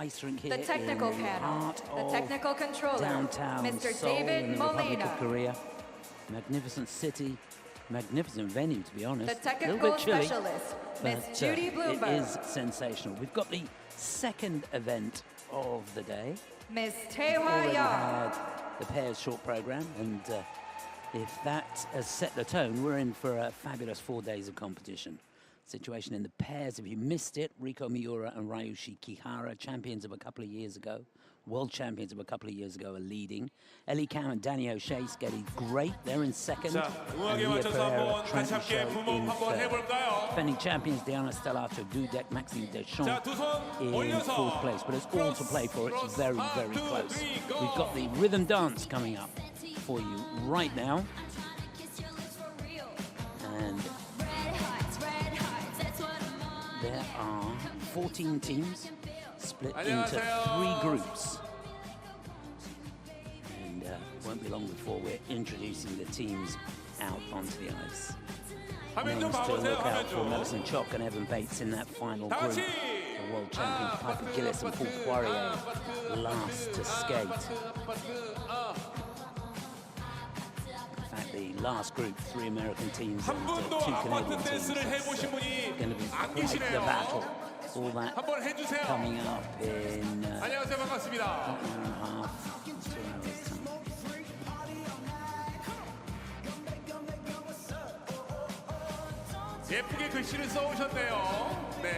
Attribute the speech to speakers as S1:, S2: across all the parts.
S1: ice rink here
S2: The technical
S1: in the
S2: panel,
S1: heart
S2: the
S1: of
S2: technical controller,
S1: downtown
S2: Mr.
S1: Seoul
S2: David
S1: in the Republic
S2: Molina.
S1: of Korea. Magnificent city, magnificent venue, to be honest.
S2: The
S1: A little
S2: technical
S1: bit chilly,
S2: specialist, Miss
S1: but,
S2: Judy Bloomberg.
S1: it is sensational. We've got the second event of the day.
S2: Miss
S1: We've already
S2: Tae-Hwa
S1: had the pairs short program, and if that has set the tone, we're in for a fabulous 4 days of competition. Situation in the pairs, if you missed it, Riko Miura and Ryushi Kihara, champions of a couple of years ago, world champions of a couple of years ago, are leading. Ellie Kam and Danny O'Shea getting great, they're in second. And Leah Pereira, Trenton Show in third. Defending champions Diana Stellato, Dudek, Maxime Deschamps in fourth place. But it's all to play for, it's very, very close. We've got the rhythm dance coming up for you right now. And there are 14 teams split into 3 groups. And won't be long before we're introducing the teams out onto the ice. Names to look out for: Madison Chock and Evan Bates in that final group. The world champions Piper Gilles and Poirier last to skate. In fact, the last group, 3 American teams and 2 Canadian teams. It's going to be quite the battle. All that coming up in about an hour and a half, 2 hours time.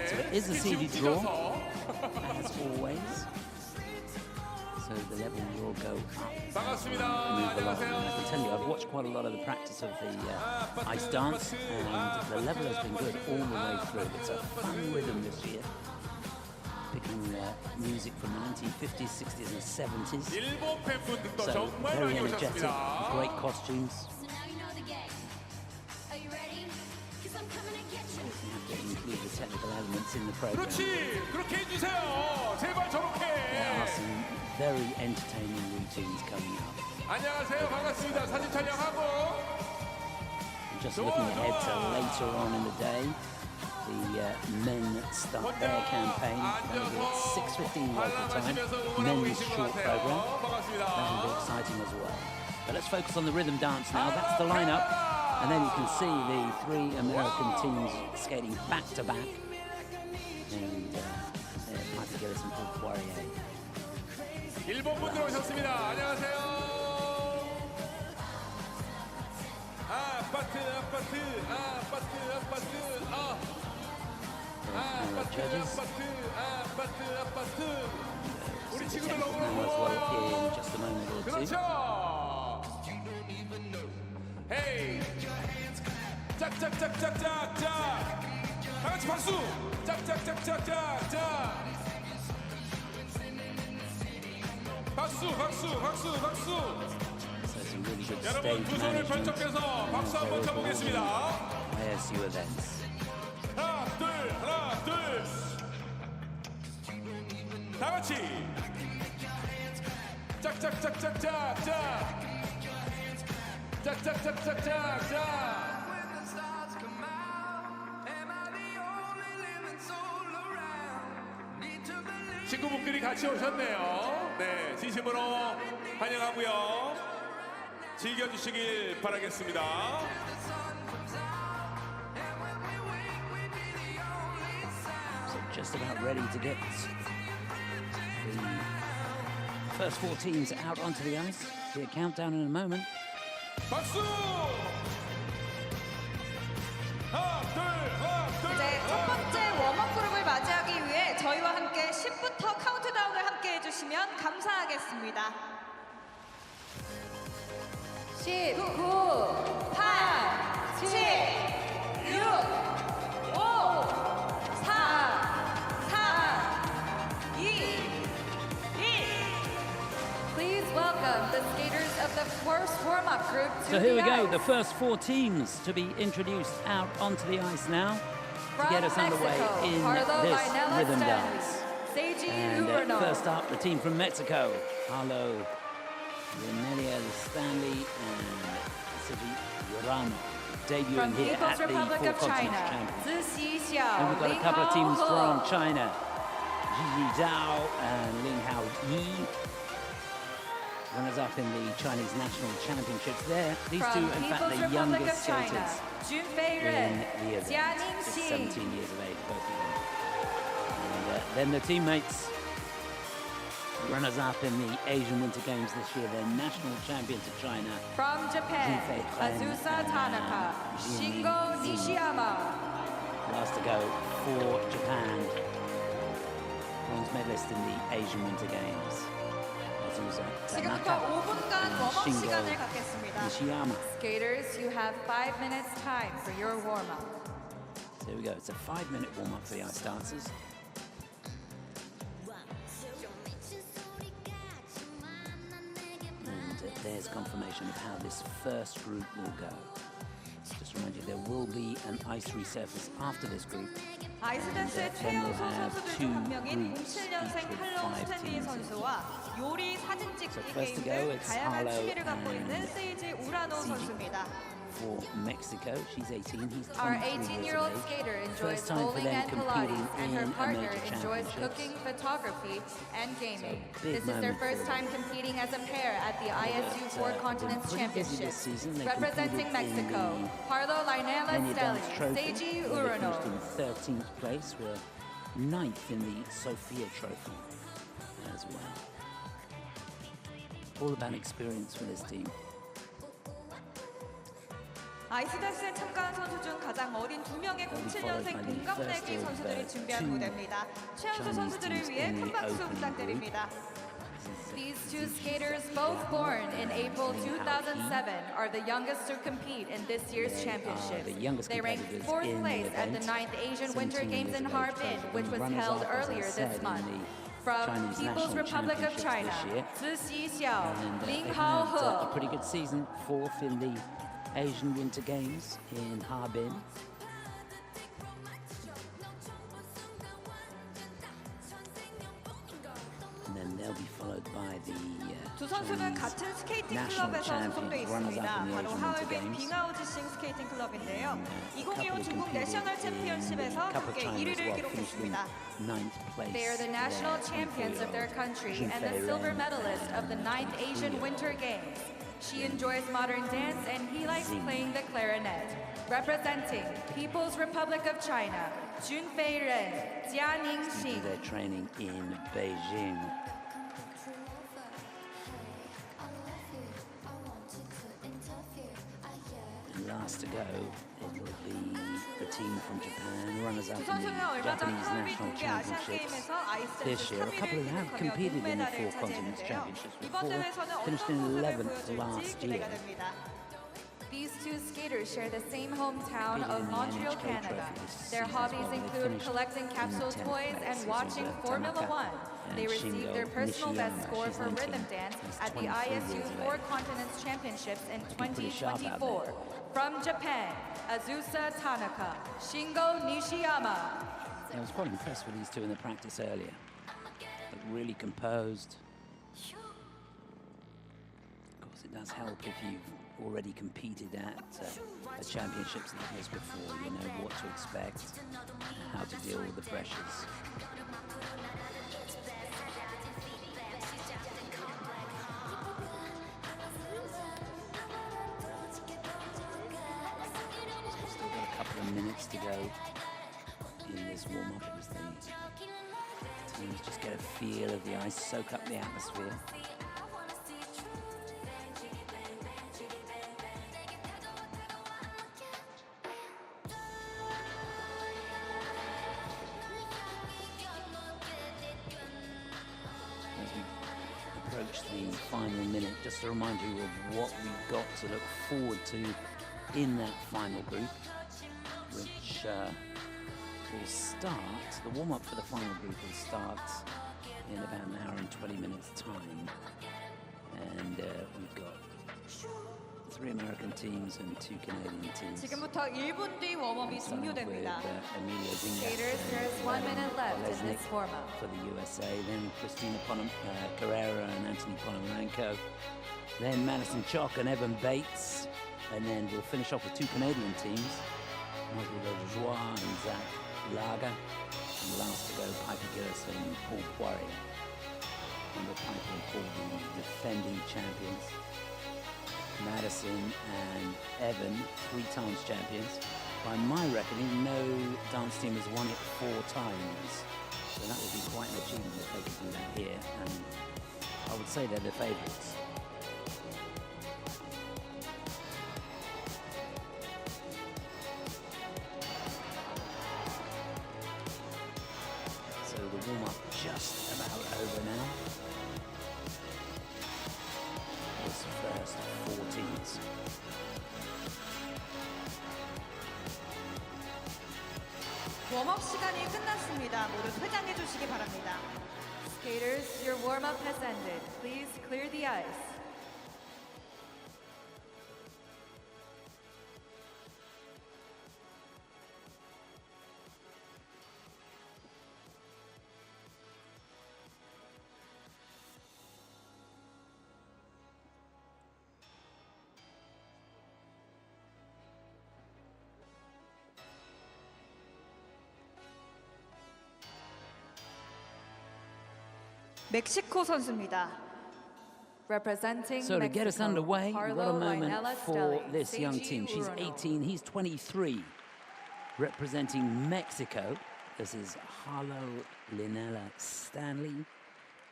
S1: So it is a seeded draw, as always. So the level will go up as we move along. And I can tell you, I've watched quite a lot of the practice of the ice dance, and the level has been good all the way through. It's a fun rhythm this year, picking music from the 1950s, 60s and 70s. So very energetic, great costumes. We have to include the technical elements in the program. There are some very entertaining routines coming up. Just looking ahead to later on in the day, the Men Start There campaign. That'll be at 6:15 local time. Men's short program. That'll be exciting as well. But let's focus on the rhythm dance now. That's the lineup. And then you can see the 3 American teams skating back to back. And Piper Gilles and Poirier.
S3: 일본 분들 오셨습니다. 안녕하세요. 아파트 아파트 아파트 아파트 아파트 아파트 아파트 우리 친구들 너무 그렇죠. 헤이 짝짝짝짝짝짝 다 같이 박수 짝짝짝짝짝짝 박수 박수 박수 박수 여러분 두 손을 번쩍해서 박수 한번 쳐보겠습니다.
S1: ISU events.
S3: 하나 둘 다 같이 짝짝짝짝짝짝 짝짝짝짝짝짝 친구분들이 같이 오셨네요. 네, 진심으로 환영하고요. 즐겨주시길 바라겠습니다.
S1: So just about ready to get the first 4 teams out onto the ice. See a countdown in a moment.
S3: 박수! 하나, 둘.
S2: 이제 첫 번째 웜업 그룹을 맞이하기 위해 저희와 함께 10부터 카운트다운을 함께 해주시면 감사하겠습니다. 10, 9, 8, 7, 6, 5, 4, 3, 2, 1. Please welcome the skaters of the first warm-up group to
S1: So here we
S2: the
S1: go,
S2: ice.
S1: the first 4 teams to be introduced out onto the ice now to get us underway in this rhythm dance. And first up, the team from Mexico, Harlow, Renelia, Stanley and Urano, debuting here at the Four Continents Champions. And we've got a couple of teams from China. Zhao and He, runners up in the Chinese national championships. These two, in fact,
S2: People's
S1: the
S2: Republic
S1: youngest
S2: of China,
S1: skaters
S2: Ren
S1: in the event, just
S2: Xing.
S1: 17 years of age, both of them. And then the teammates, runners up in the Asian Winter Games this year, they're national champions of China.
S2: From Japan, Azusa Tanaka, Shingo Nishiyama.
S1: Last to go for Japan, bronze medalist in the Asian Winter Games. Azusa
S2: 지금부터
S1: Tanaka
S2: 5분간
S1: and
S2: 웜업
S1: Shingo
S2: 시간을 갖겠습니다.
S1: Nishiyama.
S2: Skaters, you have 5 minutes time for your warm-up.
S1: So here we go. It's a 5-minute warm-up for the ice dancers. And there's confirmation of how this first group will go. Just remind you, there will be an ice resurface after this group.
S2: 아이스댄스의 최연소 선수들 중 한 명인 07년생 칼럼 스탠리 선수와 요리 사진 찍기 게임 등 다양한 취미를 갖고 있는 세이지 우라노 선수입니다.
S1: For Mexico, she's 18. He's 23
S2: Our
S1: years
S2: 18-year-old
S1: of age.
S2: skater enjoys
S1: First time for
S2: bowling
S1: them
S2: and
S1: competing
S2: Pilates, and
S1: in
S2: her
S1: a
S2: partner
S1: major
S2: enjoys
S1: championships.
S2: cooking, photography, and gaming.
S1: big
S2: This is their
S1: moment
S2: first
S1: for
S2: time competing as a pair at the ISU Four
S1: they've been
S2: Continents
S1: pretty busy this
S2: Championships.
S1: season. They
S2: Representing
S1: competed in
S2: Mexico,
S1: the
S2: Harlow Lainela
S1: Many
S2: Stelly,
S1: Dance Trophy.
S2: Seiji
S1: where they
S2: Urano.
S1: finished in 13th place, were 9th in the Sophia Trophy as well. All about experience for this team.
S2: 아이스댄스에 참가한 선수 중 가장 어린 2명의 07년생 동갑내기 선수들이 준비한 무대입니다. 최연소 선수들을 위해 큰 박수 부탁드립니다. These two skaters, both born in April 2007, are the youngest to compete in this year's championship. They ranked 4th place at the 9th Asian Winter Games in Harbin, which was held earlier this month. From People's Republic of China, Ziyi Xiao, Ling
S1: A pretty good season, 4th in the Asian Winter Games in Harbin. And then they'll be followed by the
S2: 두 선수는 같은 스케이팅
S1: national
S2: 클럽에서 소속돼
S1: champions, runners up
S2: 있습니다.
S1: in the
S2: 바로
S1: Asian Winter
S2: 하얼빈
S1: Games.
S2: 빙하오지싱 스케이팅 클럽인데요.
S1: Couple
S2: 2025
S1: of
S2: 중국 내셔널 챔피언십에서
S1: Cup of
S2: 함께
S1: China as
S2: 1위를
S1: well, finished in
S2: 기록했습니다.
S1: 9th place.
S2: They are the national
S1: there,
S2: champions of their country and the silver medalist of the 9th Asian Winter Games. She enjoys modern dance and he likes playing the clarinet. Representing People's Republic of China, Junfei Ren, Xing.
S1: Their training in Beijing. And last to go, it will be the team from Japan, runners up
S2: 두
S1: in the
S2: 선수는 얼마 전
S1: Japanese
S2: 하얼빈
S1: national
S2: 동계 아시안
S1: championships
S2: 게임에서
S1: this
S2: 아이스댄스
S1: year. A couple
S2: 3위를
S1: who have
S2: 기록하며
S1: competed in the Four
S2: 동메달을
S1: Continents
S2: 차지했는데요.
S1: Championships
S2: 이번
S1: before,
S2: 대회에서는
S1: finished
S2: 어떤
S1: in
S2: 모습을
S1: 11th
S2: 보여줄지
S1: last year.
S2: 기대가 됩니다.
S4: These two skaters share the same hometown of
S1: Competed in the
S4: Montreal,
S1: NHK
S4: Canada.
S1: Trophy this
S4: Their
S1: season as
S4: hobbies
S1: well. They
S4: include
S1: finished
S4: collecting
S1: in
S4: capsule
S1: 10th
S4: toys
S1: place.
S4: and
S1: This
S4: watching
S1: was,
S4: Formula
S1: Tanaka
S4: One. They
S1: and
S4: received their
S1: Shingo
S4: personal best
S1: Nishiyama.
S4: score
S1: She's
S4: for
S1: 19.
S4: rhythm dance
S1: He's
S4: at the
S1: 23
S4: ISU
S1: years of
S4: Four
S1: age.
S4: Continents Championships in
S1: pretty sharp out
S4: 2024. From Japan, Azusa Tanaka, Shingo Nishiyama.
S1: I was quite impressed with these two in the practice earlier. Looked really composed. Of course, it does help if you've already competed at championships like this before. You know what to expect, how to deal with the pressures. Still got a couple of minutes to go in this warm-up as the teams just get a feel of the ice, soak up the atmosphere. As we approach the final minute, just to remind you of what we've got to look forward to in that final group, which will start, the warm-up for the final group will start in about an hour and 20 minutes time. And we've got 3 American teams and 2 Canadian teams.
S2: 지금부터 1분 뒤 웜업이
S1: Starting off with
S2: 종료됩니다.
S1: Emilia Zingas
S4: Skaters, there's 1 minute left in
S1: Kolesnik
S4: this warm-up.
S1: for the USA, then Carreira and Ponomarenko, then Madison Chock and Bates, and then we'll finish off with 2 Canadian teams, Lajoie and Lagha, And last to go, Piper Gilles and Paul Poirier. Remember Piper and Paul, the defending champions. Madison and Evan, 3 times champions. By my reckoning, no dance team has won it 4 times. So that would be quite an achievement if they could do that here. And I would say they're the favourites. So the warm-up just about over now. This first 14s.
S2: 웜업 시간이 끝났습니다. 모두 퇴장해 주시기 바랍니다.
S4: Skaters, your warm-up has ended. Please clear the ice.
S2: 멕시코 선수입니다.
S4: Representing
S1: So to get us
S4: Mexico,
S1: underway, what a
S4: Harlow,
S1: moment
S4: Lynella,
S1: for
S4: Stelling,
S1: this young
S4: Seiji,
S1: team. She's
S4: Urano.
S1: 18, he's 23. Representing Mexico, this is Harlow, Lynella, Stanley,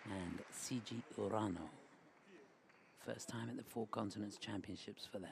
S1: and Seiji Urano. First time at the 4 Continents Championships for them.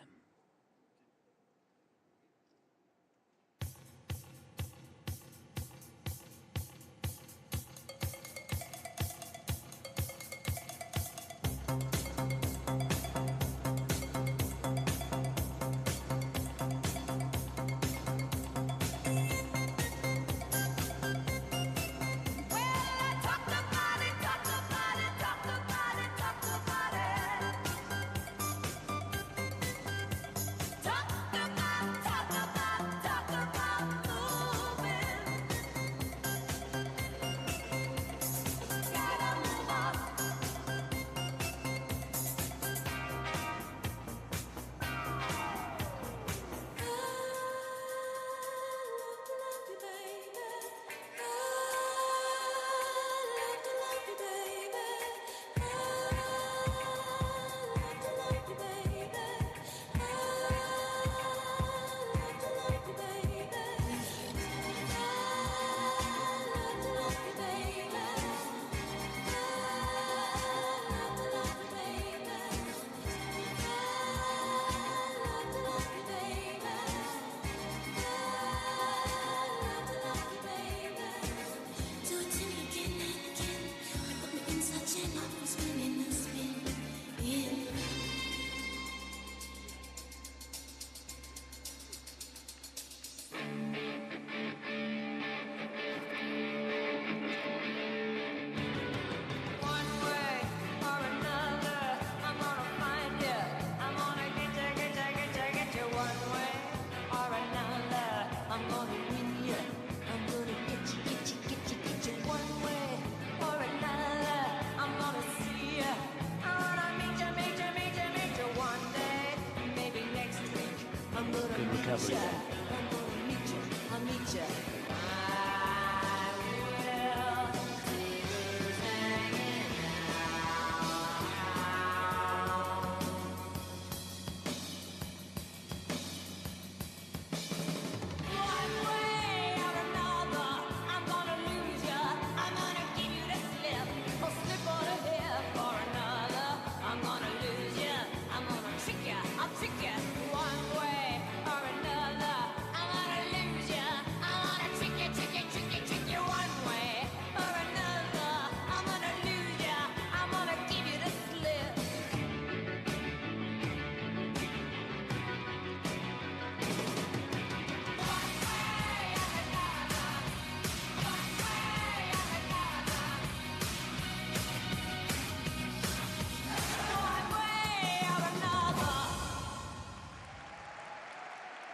S1: Recovery.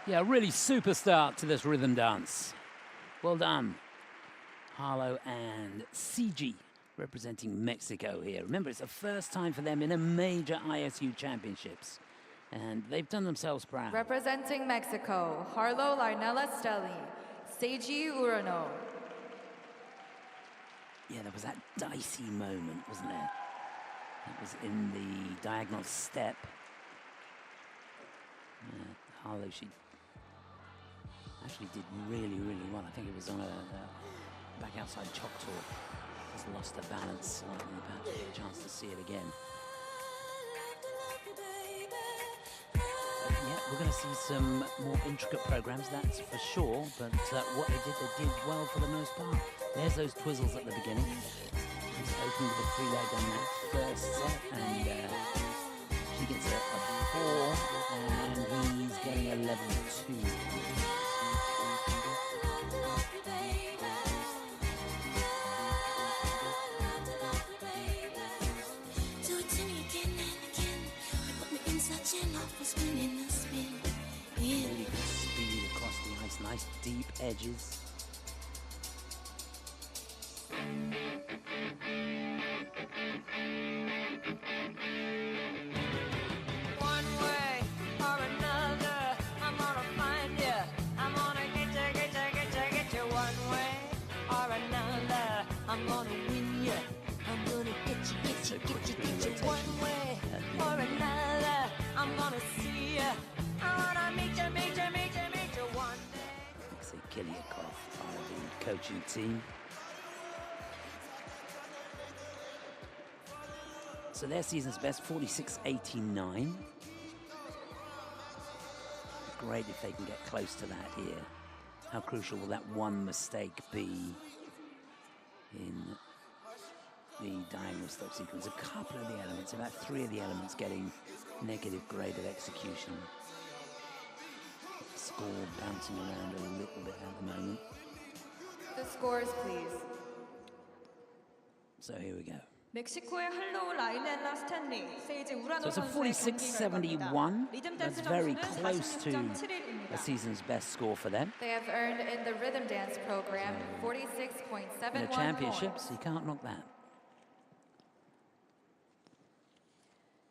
S1: Yeah, really super start to this rhythm dance. Well done. Harlow and Seiji representing Mexico here. Remember, it's the first time for them in a major ISU championships. And they've done themselves proud.
S4: Representing Mexico, Harlow, Lynella, Stelling, Seiji, Urano.
S1: Yeah, there was that dicey moment, wasn't there? That was in the diagonal step. Harlow, she actually did really, really well. I think it was on a back outside Chock talk. Just lost her balance slightly, about to get a chance to see it again. Yeah, we're going to see some more intricate programs, that's for sure. But what they did well for the most part. There's those twizzles at the beginning. She's opening with a 3-leg on that first set, and she gets a 4, and he's getting a level 2. Really good speed across the ice, nice deep edges.
S2: One way or another, I'm gonna find you. I'm gonna get you. One way or another, I'm gonna win you. I'm gonna get you. One way or another, I'm gonna see you. I wanna meet you one day.
S1: Alexei Kiliakov, part of the coaching team. So their season's best, 46.89. Great if they can get close to that here. How crucial will that one mistake be in the diagonal step sequence? A couple of the elements, about 3 of the elements getting negative grade of execution. Score bouncing around a little bit at the moment.
S4: The scores, please.
S1: So here we go.
S2: 멕시코의 할로우 라일렐라 스탠리, 세이지 우라노
S1: So it's a
S2: 선수의 경기
S1: 46.71.
S2: 결과입니다. 리듬
S1: That's
S2: 댄스
S1: very
S2: 점수는
S1: close to
S2: 46.71입니다.
S1: the season's best score for them.
S4: They have earned in the rhythm dance program
S1: In
S4: 46.71
S1: the championships,
S4: points.
S1: you can't knock that.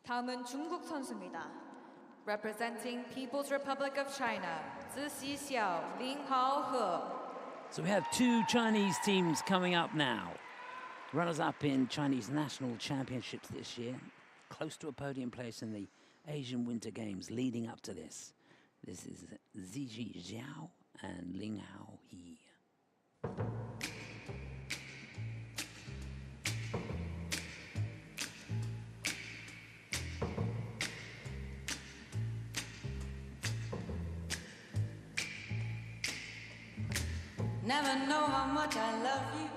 S2: 다음은 중국 선수입니다.
S4: Representing People's Republic of China, Zixi Xiao, Ling Hao
S1: So we have 2 Chinese teams coming up now. Runners-up in Chinese national championships this year. Close to a podium place in the Asian Winter Games leading up to this. This is Zixi Xiao and Ling Hao He.
S5: Never know how much I love you.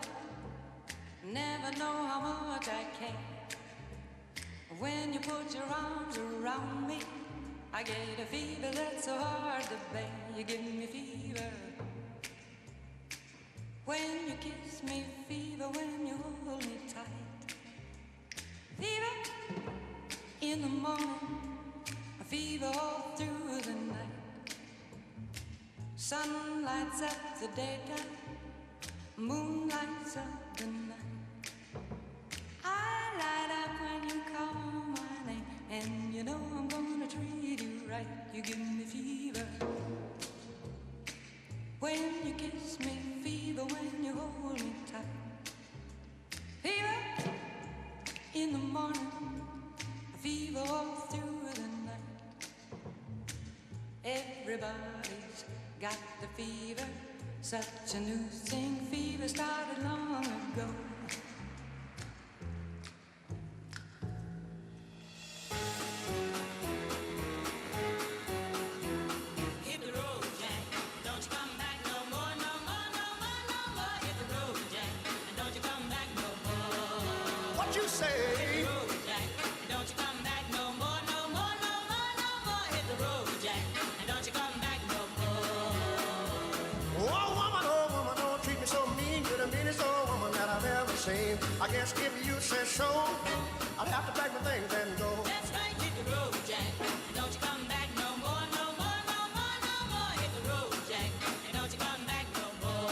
S5: Never know how much I care. When you put your arms around me, I get a fever that's so hard to bear. You give me fever. When you kiss me, fever. When you hold me tight, fever in the morning, a fever all through the night. Sun lights up the daytime, moon lights up the night. I light up when you call my name, and you know I'm gonna treat you right. You give me fever when you kiss me, fever when you hold me tight. Fever in the morning, fever all through the night. Everybody's got the fever, such a new thing. Fever started long ago. Hit the road, Jack, don't you come back no more, no more, no more, no more. Hit the road, Jack, and don't you come back no more.
S6: What you say?
S5: Hit the road, Jack, and don't you come back no more, no more, no more, no more. Hit the road, Jack, and don't you come back no more.
S6: Oh woman, don't treat me so mean. You're the meanest old woman that I've ever seen. I guess if you say so, I'll have to pack my things and go.
S5: That's right, hit the road, Jack, and don't you come back no more, no more, no more, no more. Hit the road, Jack, and don't you come back no more.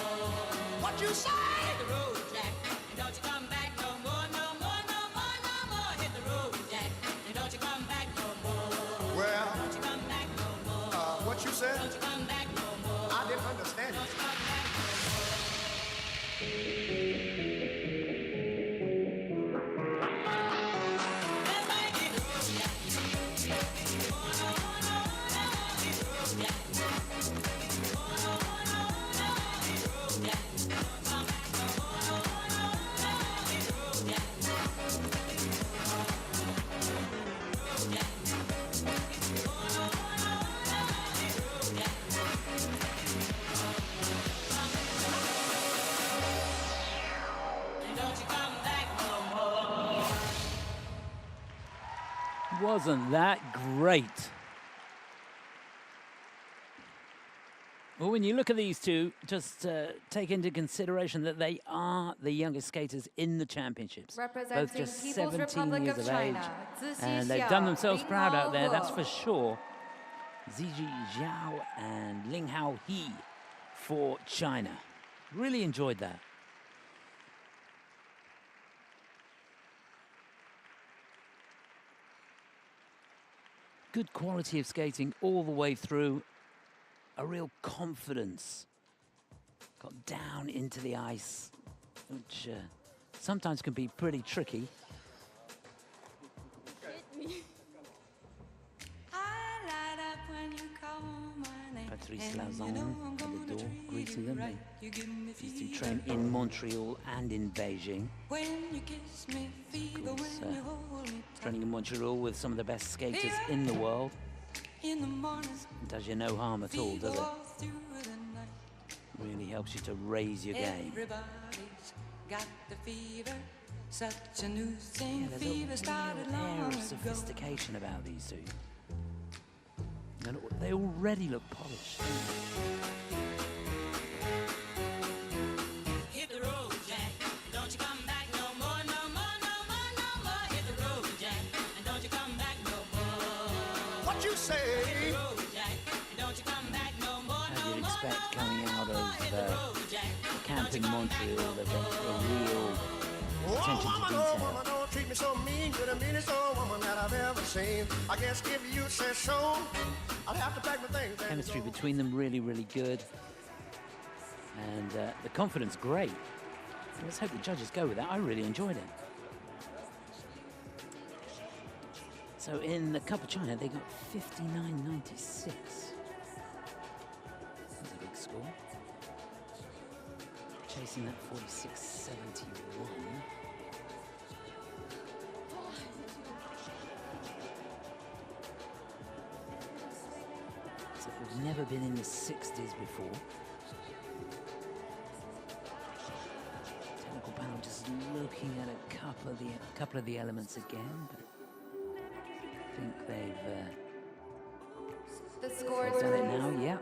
S6: What you say?
S5: Hit the road, Jack, and don't you come back no more, no more, no more, no more. Hit the road, Jack, and don't you come back no more.
S6: Well,
S5: Don't you come back no more.
S6: what you said?
S5: Don't you come back no more.
S6: I didn't understand
S5: Don't
S6: it.
S5: you come back no more.
S1: Wasn't that great? Well, when you look at these two, just take into consideration that they are the youngest skaters in the championships. Both just 17 years of age. And they've done themselves proud out there, that's for sure. Ziji Xiao and He for China. Really enjoyed that. Good quality of skating all the way through. A real confidence. Got down into the ice, which sometimes can be pretty tricky. Patrice Lazon at the door, greeting them. They used to train in Montreal and in Beijing. Of course, training in Montreal with some of the best skaters in the world. It does you no harm at all, does it? Really helps you to raise your game. Yeah, there's a real air of sophistication about these two. And they already look polished.
S7: Hit the road, Jack. Don't you come back no more, no more, no more, no more. Hit the road, Jack. And don't you come back no more.
S6: What you say?
S7: Hit the road, Jack. And don't you come back no more,
S1: As
S7: no
S1: you'd
S7: more,
S1: expect
S7: no
S1: coming
S7: more,
S1: out
S7: no more.
S1: of
S7: Hit the road, Jack.
S1: the camp in Montreal, that a real
S6: Oh,
S1: attention to
S6: woman,
S1: detail.
S6: woman, don't treat me so mean. You're the meanest old woman that I've ever seen. I guess if you say so, I'll have to pack my things and
S1: Chemistry
S6: go.
S1: between them really, really good. And the confidence, great. Let's hope the judges go with that. I really enjoyed it. So in the Cup of China, they got 59.96. That's a big score. Chasing that 46.71. So we've never been in the 60s before. Technical panel just looking at a couple of the elements again, but I think
S4: The
S1: they've
S4: scores
S1: done it now. Yeah.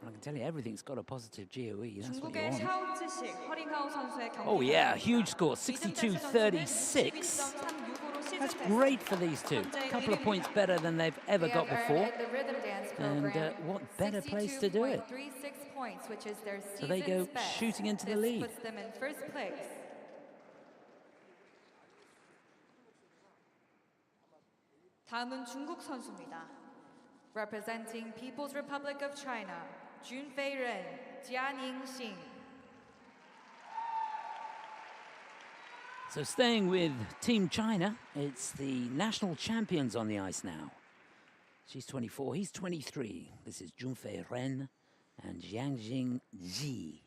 S1: I can tell you, everything's got a positive GOE. That's what you
S2: 중국의
S1: want.
S2: 샤오츠식 허링하우 선수의 경기.
S1: Oh yeah, huge score, 62-36. That's great for these two. A couple of points better than they've ever got before.
S4: The rhythm dance
S1: And
S4: program,
S1: what better place to do it?
S4: 62.36 points, which is their
S1: So they go
S4: season's best.
S1: shooting into the
S4: This
S1: lead.
S4: puts them in first place.
S2: 다음은 중국 선수입니다.
S4: Representing People's Republic of China, Junfei Ren, Jianing Xing.
S1: So staying with Team China, it's the national champions on the ice now. She's 24, he's 23. This is Junfei Ren and Jiangjing Ji.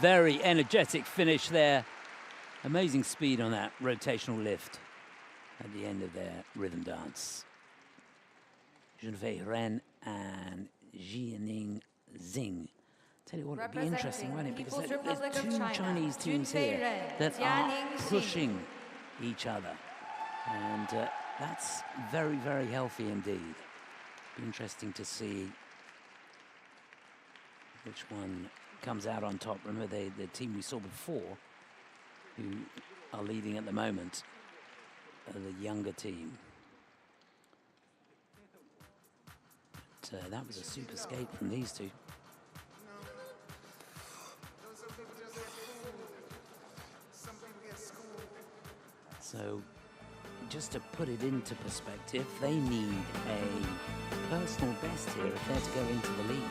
S1: very energetic finish there. Amazing speed on that rotational lift at the end of their rhythm dance. Ren and Xing. Tell you what, it'd be interesting, won't it? Because there's two Chinese teams here that are pushing each other. And that's very, very healthy indeed. Be interesting to see which one comes out on top. Remember, the team we saw before, who are leading at the moment, are the younger team. But that was a super skate from these two. So, just to put it into perspective, they need a personal best here if they're to go into the lead.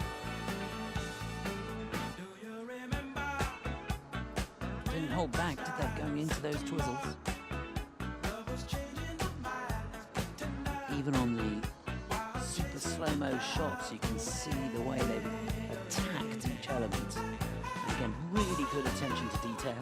S1: Didn't hold back, did they, going into those twizzles? Even on the super slow-mo shots, you can see the way they've attacked each element. And again, really good attention to detail.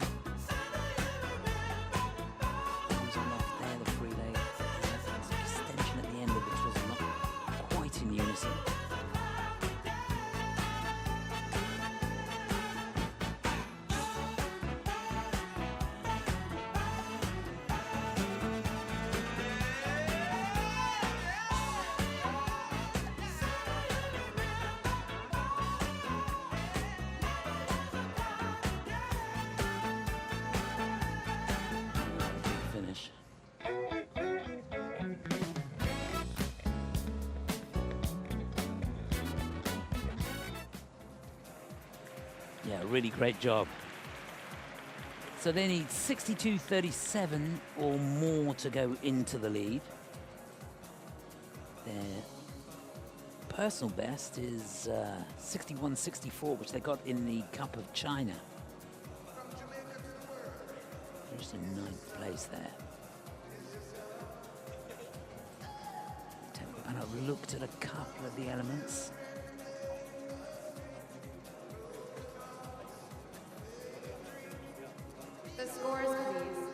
S1: Yeah, really great job. So they need 62.37 or more to go into the lead. Their personal best is 61.64, which they got in the Cup of China. Just in 9th place there. And I've looked at a couple of the elements.
S4: The scores, please.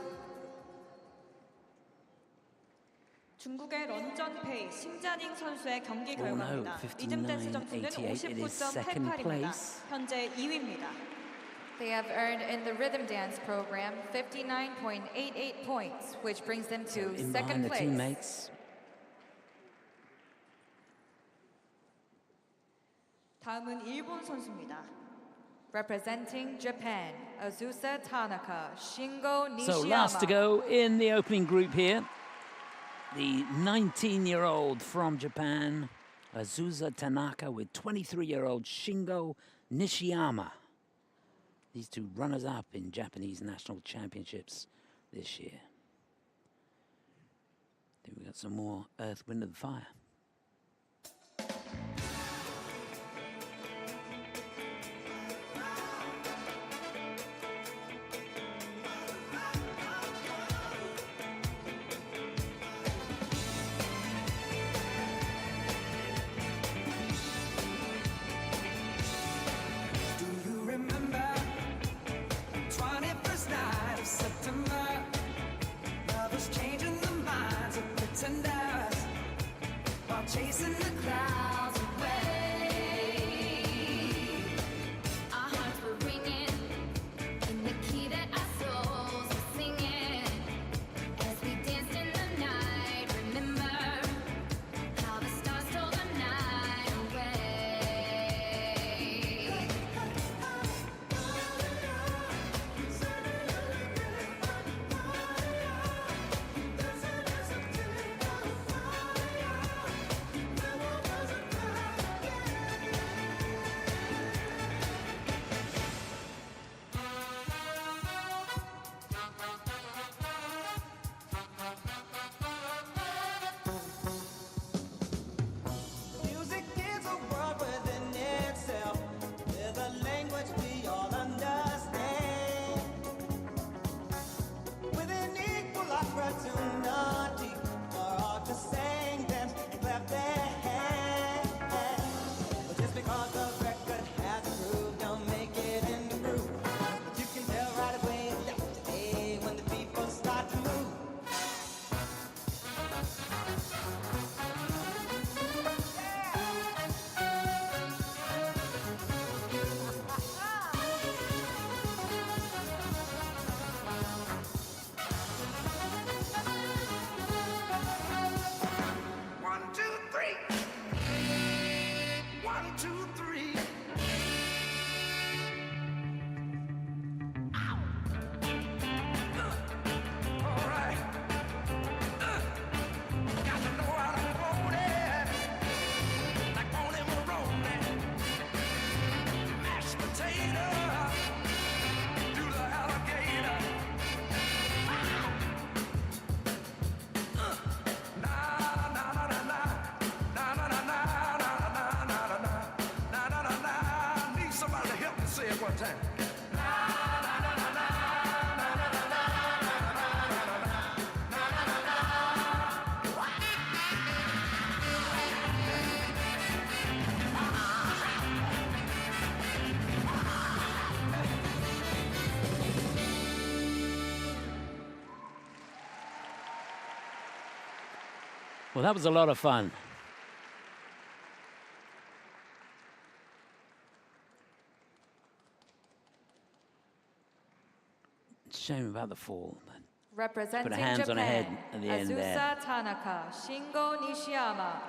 S2: 중국의 런전페이 심자닝 선수의 경기 결과입니다. 이점 댄스 점수는 59.88입니다. 현재 2위입니다.
S4: They have earned in the rhythm dance program 59.88 points, which brings them to second place.
S1: Teammates.
S2: 다음은 일본 선수입니다.
S4: Representing Japan, Azusa Tanaka, Shingo Nishiyama.
S1: So last to go in the opening group here, the 19-year-old from Japan, Azusa Tanaka, with 23-year-old Shingo Nishiyama. These two runners-up in Japanese national championships this year. I think we got some more Earth, Wind and Fire. Well, that was a lot of fun. Shame about the fall.
S4: Representing
S1: Put a hands on her head
S4: Japan,
S1: at the end there.
S4: Azusa Tanaka, Shingo Nishiyama.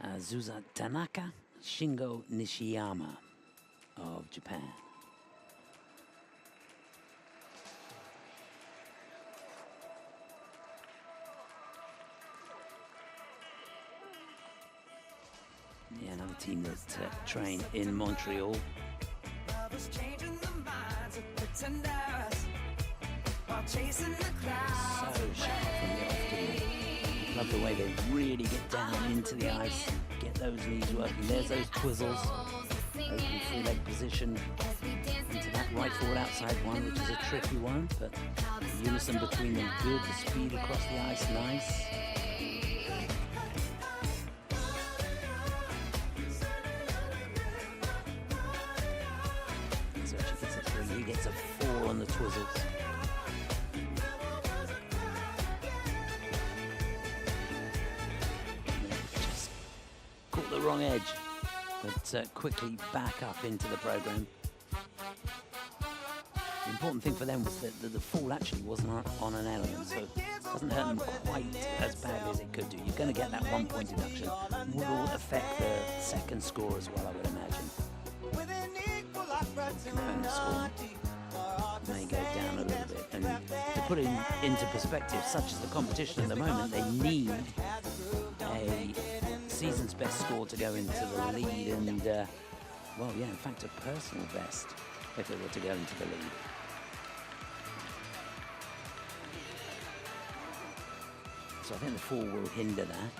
S1: Azusa Tanaka, Shingo Nishiyama of Japan. Yeah, another team that train in Montreal. So sharp from the off, didn't they? Love the way they really get down into the ice, get those knees working. There's those twizzles, open free leg position into that right forward outside one, which is a tricky one, but the unison between them good, the speed across the ice, nice. So she gets a 3, he gets a 4 on the twizzles. The wrong edge, but quickly back up into the program. The important thing for them was that the fall actually wasn't on an element, so it doesn't hurt them quite as badly as it could do. You're going to get that 1 point deduction. Will affect the second score as well, I would imagine. Component score may go down a little bit. And to put it into perspective, such as the competition at the moment, they need a season's best score to go into the lead, and well, yeah, in fact, a personal best if they were to go into the lead. So I think the fall will hinder that.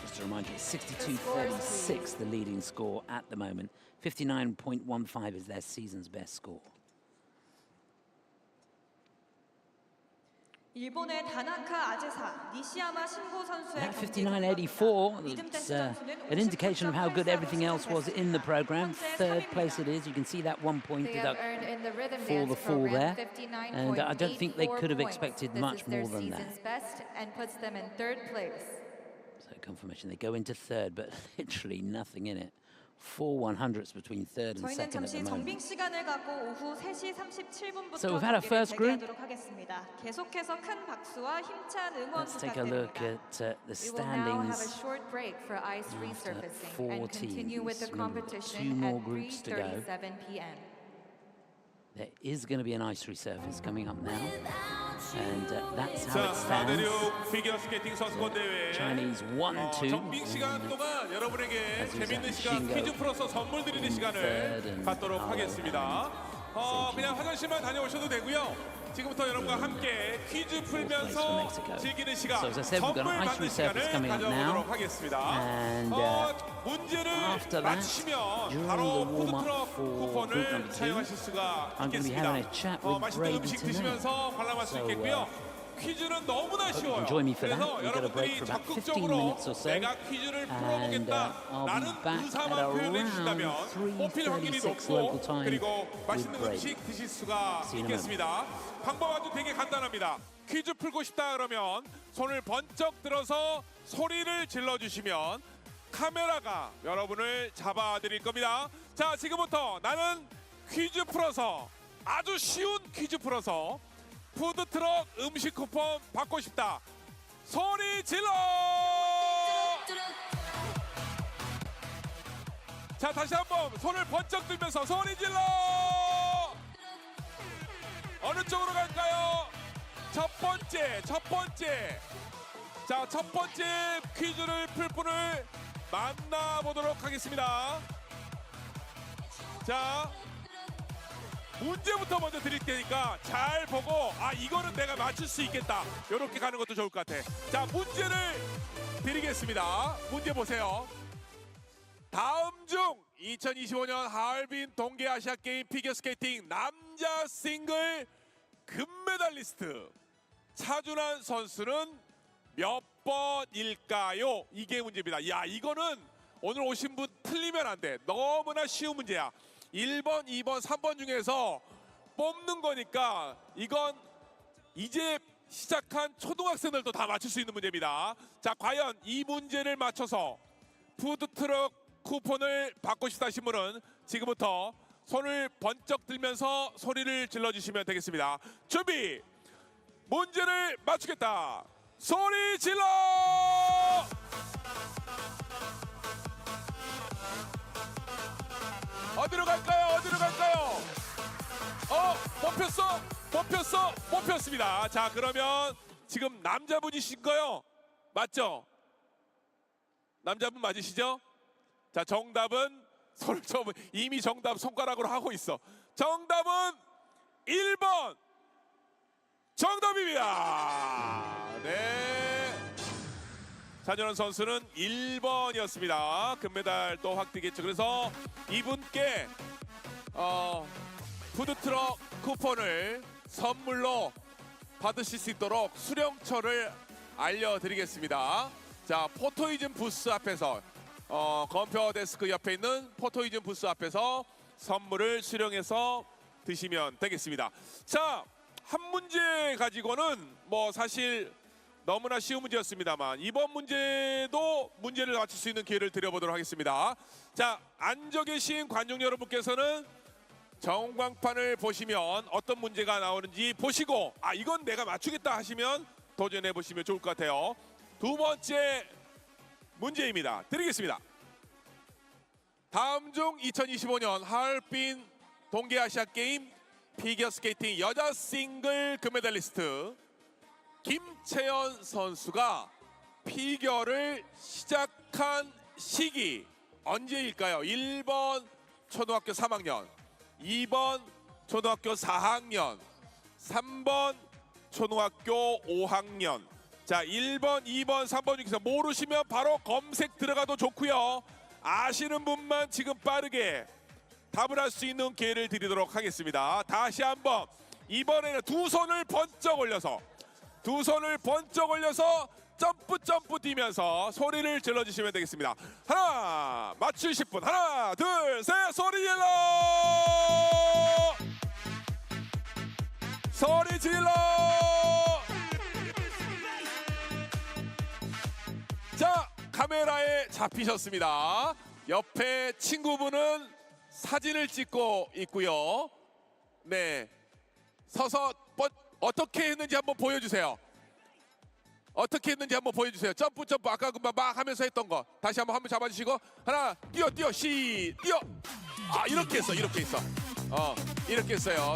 S1: Just to remind you, it's 62-36, the leading score at the moment. 59.15 is their season's best score.
S2: 일본의 다나카 아제사, 니시야마 신고 선수의
S1: That 59.84, it's an indication of how good everything else was in the program. Third place it is. You can see that 1 point deduction for the fall there. And I don't think they could have expected much more than that.
S4: Best and puts them in 3rd place.
S1: So confirmation, they go into 3rd, but literally nothing in it. 4 100ths between 3rd and 2nd at the moment. So we've had our first group. Let's take a look at the standings.
S4: For ice resurfacing
S1: 4
S4: and continue with the
S1: teams.
S4: competition
S1: 2 more
S4: at
S1: groups to go.
S4: 3:37 p.m.
S1: There is going to be an ice resurface coming up now, and that's how
S3: 자,
S1: it stands.
S3: 4대륙 피겨스케이팅 선수권 대회
S1: Chinese 1-2.
S3: 정빙 시간 동안 여러분에게 재밌는 시간
S1: Shingo
S3: 퀴즈 풀어서 선물 드리는 시간을 갖도록 하겠습니다. 그냥 화장실만 다녀오셔도 되고요. 지금부터 여러분과 함께 퀴즈 풀면서 즐기는 시간,
S1: So as I said, we've got
S3: 선물
S1: an ice
S3: 받는
S1: resurface
S3: 시간을
S1: coming up now.
S3: 가져보도록 하겠습니다.
S1: And
S3: 문제를
S1: after that,
S3: 맞히시면
S1: during
S3: 바로
S1: the warm-up
S3: 푸드트럭
S1: for group
S3: 쿠폰을
S1: number 2,
S3: 사용하실 수가
S1: I'm going to be
S3: 있겠습니다.
S1: having a chat with
S3: 맛있는
S1: Brady
S3: 음식
S1: tonight.
S3: 드시면서 관람할 수
S1: So,
S3: 있겠고요. 퀴즈는 너무나 쉬워요.
S1: join me for that.
S3: 그래서
S1: We've got a break
S3: 여러분들이
S1: for about 15
S3: 적극적으로
S1: minutes or so.
S3: 내가 퀴즈를
S1: And
S3: 풀어보겠다라는
S1: I'll be back
S3: 의사만
S1: at
S3: 표현해
S1: around
S3: 주시다면 뽑힐 확률이
S1: 3:36 local
S3: 높고
S1: time
S3: 그리고
S1: with
S3: 맛있는
S1: Brady.
S3: 음식 드실 수가
S1: See you in a
S3: 있겠습니다. 방법 아주 되게 간단합니다. 퀴즈 풀고 싶다 그러면 손을 번쩍 들어서 소리를 질러주시면 카메라가 여러분을 잡아드릴 겁니다. 자, 지금부터 나는 퀴즈 풀어서 아주 쉬운 퀴즈 풀어서 푸드트럭 음식 쿠폰 받고 싶다. 소리 질러! 자, 다시 한번 손을 번쩍 들면서 소리 질러! 어느 쪽으로 갈까요? 첫 번째. 자, 첫 번째 퀴즈를 풀 분을 만나보도록 하겠습니다. 자, 문제부터 먼저 드릴 테니까 잘 보고 이거는 내가 맞출 수 있겠다. 이렇게 가는 것도 좋을 것 같아. 자, 문제를 드리겠습니다. 문제 보세요. 다음 중 2025년 하얼빈 동계아시아게임 피겨스케이팅 남자 싱글 금메달리스트 차준환 선수는 몇 번일까요? 이게 문제입니다. 야, 이거는 오늘 오신 분 틀리면 안 돼. 너무나 쉬운 문제야. 1번, 2번, 3번 중에서 뽑는 거니까 이건 이제 시작한 초등학생들도 다 맞출 수 있는 문제입니다. 자, 과연 이 문제를 맞춰서 푸드트럭 쿠폰을 받고 싶다 하신 분은 지금부터 손을 번쩍 들면서 소리를 질러주시면 되겠습니다. 준비! 문제를 맞추겠다! 소리 질러! 어디로 갈까요? 어디로 갈까요? 뽑혔어? 뽑혔어? 뽑혔습니다. 자, 그러면 지금 남자분이신가요? 맞죠? 남자분 맞으시죠? 자, 정답은 이미 정답 손가락으로 하고 있어. 정답은 1번 정답입니다. 네. 차준환 선수는 1번이었습니다. 금메달 또 확定겠죠. 그래서 이분께 푸드트럭 쿠폰을 선물로 받으실 수 있도록 수령처를 알려드리겠습니다. 자, 포토이즘 부스 앞에서 건표 데스크 옆에 있는 포토이즘 부스 앞에서 선물을 수령해서 드시면 되겠습니다. 자, 한 문제 가지고는 뭐 사실 너무나 쉬운 문제였습니다만 이번 문제도 문제를 맞출 수 있는 기회를 드려보도록 하겠습니다. 자, 앉아 계신 관중 여러분께서는 전광판을 보시면 어떤 문제가 나오는지 보시고 이건 내가 맞추겠다 하시면 도전해 보시면 좋을 것 같아요. 두 번째 문제입니다. 드리겠습니다. 다음 중 2025년 하얼빈 동계아시아게임 피겨스케이팅 여자 싱글 금메달리스트 김채연 선수가 피겨를 시작한 시기 언제일까요? 1번 초등학교 3학년, 2번 초등학교 4학년, 3번 초등학교 5학년. 자, 1번, 2번, 3번 중에서 모르시면 바로 검색 들어가도 좋고요. 아시는 분만 지금 빠르게 답을 할 수 있는 기회를 드리도록 하겠습니다. 다시 한번 이번에는 두 손을 번쩍 올려서 점프 뛰면서 소리를 질러주시면 되겠습니다. 하나, 맞추실 분 하나, 둘, 셋, 소리 질러! 소리 질러! 자, 카메라에 잡히셨습니다. 옆에 친구분은 사진을 찍고 있고요. 네, 서서 어떻게 했는지 한번 보여주세요. 어떻게 했는지 한번 보여주세요. 점프 아까 금방 막 하면서 했던 거 다시 한번 잡아주시고 하나, 뛰어 뛰어 이렇게 했어. 이렇게 했어요.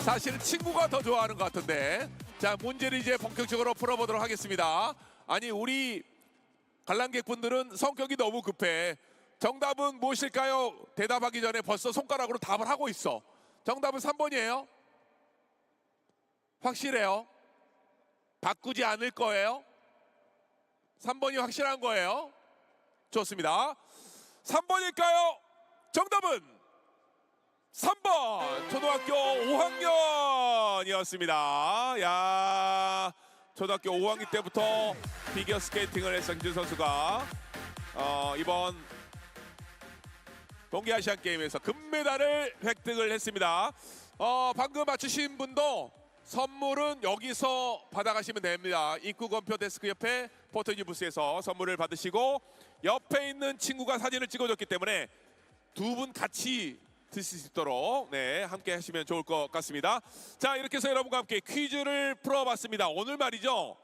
S3: 사실은 친구가 더 좋아하는 것 같은데. 자, 문제를 이제 본격적으로 풀어보도록 하겠습니다. 아니, 우리 관람객분들은 성격이 너무 급해. 정답은 무엇일까요? 대답하기 전에 벌써 손가락으로 답을 하고 있어. 정답은 3번이에요. 확실해요? 바꾸지 않을 거예요? 3번이 확실한 거예요? 좋습니다. 3번일까요? 정답은 3번 초등학교 5학년이었습니다. 야, 초등학교 5학년 때부터 피겨 스케이팅을 했던 김준 선수가 이번 동계아시안 게임에서 금메달을 획득을 했습니다. 방금 맞추신 분도 선물은 여기서 받아가시면 됩니다. 입구 검표 데스크 옆에 포토이즈 부스에서 선물을 받으시고 옆에 있는 친구가 사진을 찍어줬기 때문에 두 분 같이 드실 수 있도록 함께 하시면 좋을 것 같습니다. 자, 이렇게 해서 여러분과 함께 퀴즈를 풀어봤습니다. 오늘 말이죠.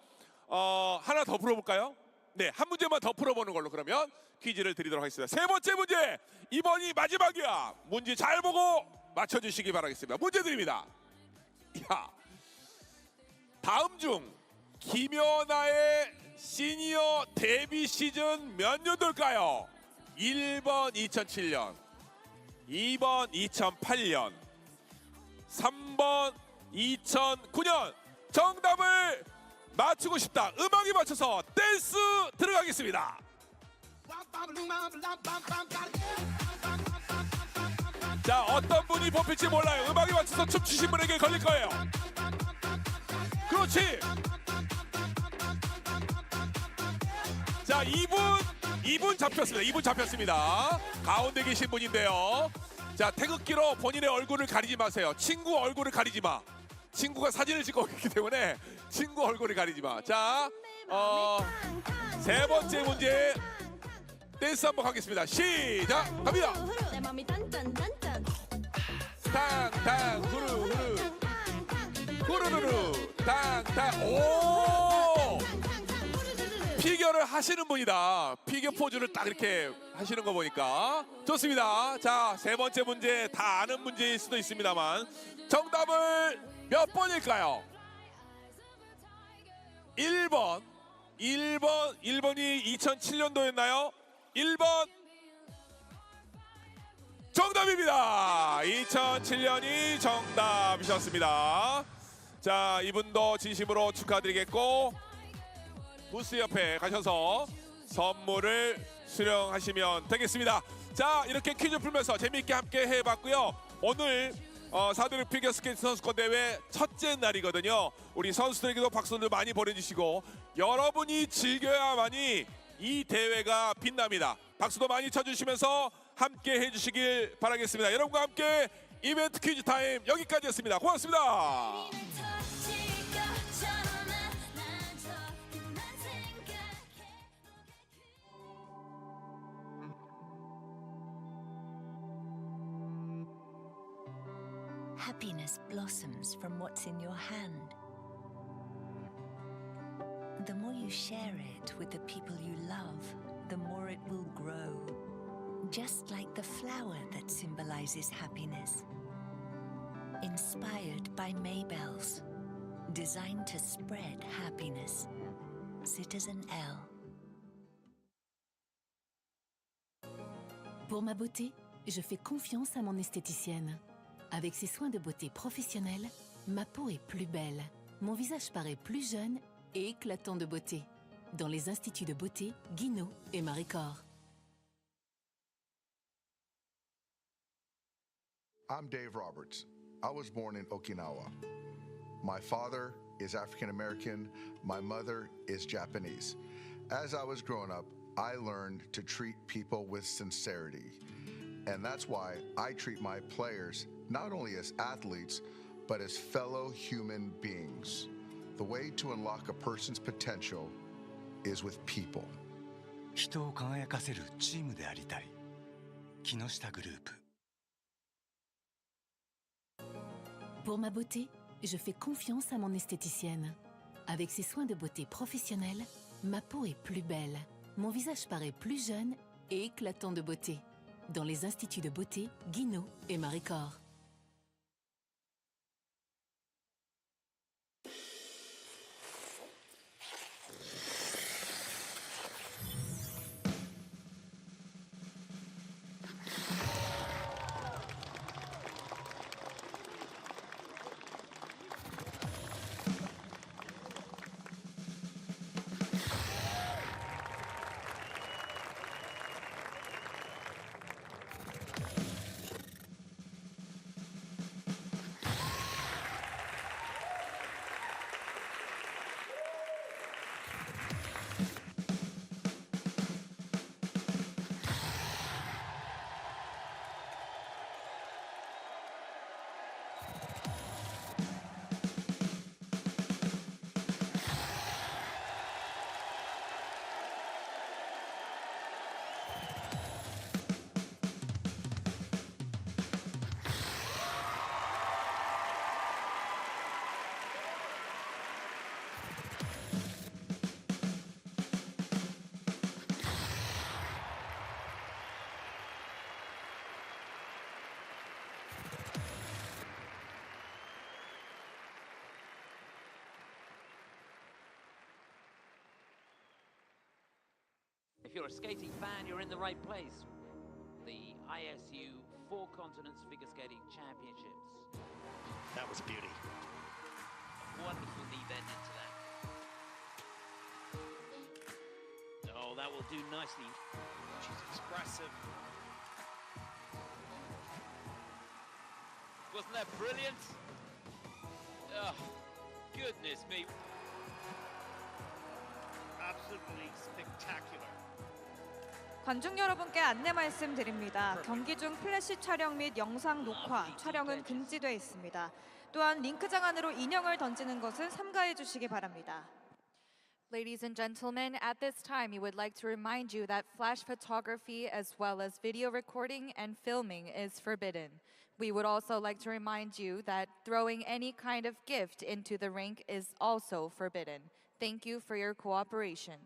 S3: 하나 더 풀어볼까요? 네, 한 문제만 더 풀어보는 걸로 그러면 퀴즈를 드리도록 하겠습니다. 세 번째 문제, 이번이 마지막이야. 문제 잘 보고 맞춰주시기 바라겠습니다. 문제 드립니다. 야, 다음 중 김연아의 시니어 데뷔 시즌 몇 년도일까요? 1번 2007년, 2번 2008년, 3번 2009년. 정답을 맞추고 싶다. 음악에 맞춰서 댄스 들어가겠습니다. 자, 어떤 분이 뽑힐지 몰라요. 음악에 맞춰서 춤추신 분에게 걸릴 거예요. 그렇지. 자, 2분 잡혔습니다. 2분 잡혔습니다. 가운데 계신 분인데요. 자, 태극기로 본인의 얼굴을 가리지 마세요. 친구 얼굴을 가리지 마. 친구가 사진을 찍고 있기 때문에 친구 얼굴을 가리지 마. 자, 세 번째 문제 댄스 한번 가겠습니다. 시작! 갑니다. 탕탕 후루후루 후루루루 탕탕. 오! 피겨를 하시는 분이다. 피겨 포즈를 딱 이렇게 하시는 거 보니까 좋습니다. 자, 세 번째 문제 다 아는 문제일 수도 있습니다만 정답을 몇 번일까요? 1번이 2007년도였나요? 1번 정답입니다. 2007년이 정답이셨습니다. 자, 이분도 진심으로 축하드리겠고 부스 옆에 가셔서 선물을 수령하시면 되겠습니다. 자, 이렇게 퀴즈 풀면서 재미있게 함께 해봤고요. 오늘 사드르 피겨스케이트 선수권 대회 첫째 날이거든요. 우리 선수들에게도 박수를 많이 보내주시고 여러분이 즐겨야만이 이 대회가 빛납니다. 박수도 많이 쳐주시면서 함께 해주시길 바라겠습니다. 여러분과 함께 이벤트 퀴즈 타임 여기까지였습니다. 고맙습니다.
S8: Happiness blossoms from what's in your hand. The more you share it with the people you love, the more it will grow. Just like the flower that symbolizes happiness. Inspired by Maybells. Designed to spread happiness. Citizen L.
S9: Pour ma beauté, je fais confiance à mon esthéticienne. Avec ses soins de beauté professionnels, ma peau est plus belle. Mon visage paraît plus jeune et éclatant de beauté. Dans les instituts de beauté, Guinaud et Maricor.
S10: I'm Dave Roberts. I was born in Okinawa. My father is African American. My mother is Japanese. As I was growing up, I learned to treat people with sincerity. And that's why I treat my players not only as athletes, but as fellow human beings. The way to unlock a person's potential is with people.
S11: 人を輝かせるチームでありたい。木下グループ。
S9: Pour ma beauté, je fais confiance à mon esthéticienne. Avec ses soins de beauté professionnels, ma peau est plus belle. Mon visage paraît plus jeune et éclatant de beauté. Dans les instituts de beauté, Guinaud et Maricor.
S1: If you're a skating fan, you're in the right place. The ISU Four Continents Figure Skating Championships.
S12: That was a beauty.
S1: Wonderful lead end into that. Oh, that will do nicely.
S13: She's expressive.
S14: Wasn't that brilliant? Oh, goodness me.
S13: Absolutely spectacular.
S2: 관중 여러분께 안내 말씀드립니다. 경기 중 플래시 촬영 및 영상 녹화, 촬영은 금지되어 있습니다. 또한 링크장 안으로 인형을 던지는 것은 삼가해 주시기 바랍니다.
S4: Ladies and gentlemen, at this time, we would like to remind you that flash photography as well as video recording and filming is forbidden. We would also like to remind you that throwing any kind of gift into the rink is also forbidden. Thank you for your cooperation.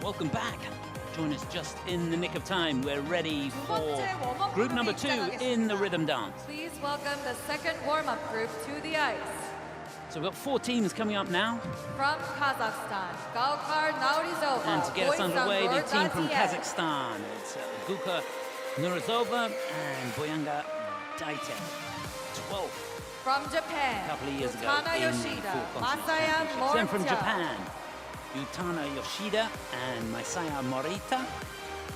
S1: Welcome back. Join us just in the nick of time. We're ready for group number 2 in the rhythm dance.
S4: Please welcome the second warm-up group to the ice.
S1: So we've got 4 teams coming up now.
S4: From Kazakhstan, Nauryzova
S1: And to get us underway, the team from
S4: Datiev.
S1: Kazakhstan. It's Nauryzova and Datiev. 12th.
S4: From Japan,
S1: A couple of years ago
S4: Utana
S1: in the
S4: Yoshida,
S1: full
S4: Masaya
S1: continent championships. Then from
S4: Morita.
S1: Japan, Utana Yoshida and Masaya Morita.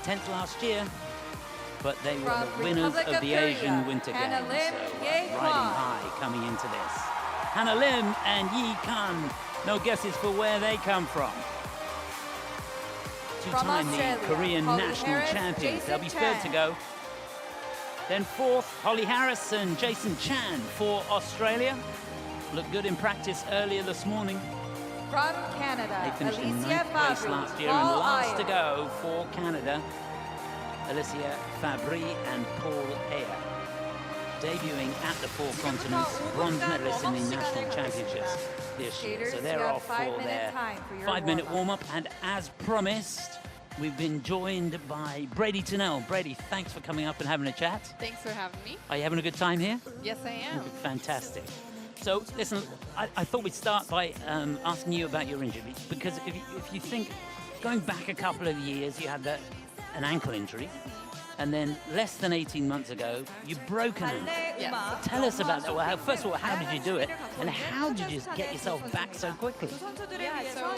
S1: 10th last year, but they were
S4: From
S1: the winners
S4: Republic
S1: of
S4: of
S1: the
S4: Korea,
S1: Asian Winter
S4: Hannah
S1: Games.
S4: Lim,
S1: So
S4: Ye
S1: riding
S4: Quan.
S1: high coming into this. Hannah Lim and Yi Kan. No guesses for where they come from. Two-time the
S4: Australia,
S1: Korean
S4: Holly
S1: national
S4: Harris,
S1: champions. They'll be
S4: Jason
S1: third to
S4: Chan.
S1: go. Then 4th, Holly Harris and Jason Chan for Australia. Looked good in practice earlier this morning.
S4: From Canada,
S1: They finished in
S4: Alicia
S1: 9th place
S4: Fabbri,
S1: last year, and
S4: Paul
S1: last to
S4: Ayer.
S1: go for Canada, Alicia Fabbri and Paul Ayer. Debuting at the 4 continents, bronze medalists in the national championships this year.
S4: Skaters,
S1: So
S4: you
S1: they're
S4: have
S1: off
S4: 5
S1: for
S4: minute
S1: their
S4: time for your
S1: 5-minute
S4: warm-up.
S1: warm-up. And as promised, we've been joined by Brady Tunnell. Brady, thanks for coming up and having a chat.
S15: Thanks for having me.
S1: Are you having a good time here?
S15: Yes, I am.
S1: Fantastic. So, listen, I thought we'd start by asking you about your injury, because if you think, going back a couple of years, you had an ankle injury, and then less than 18 months ago, you broke an ankle. Tell us about that. Well, first of all, how did you do it, and how did you get yourself back so quickly?
S15: Yeah, so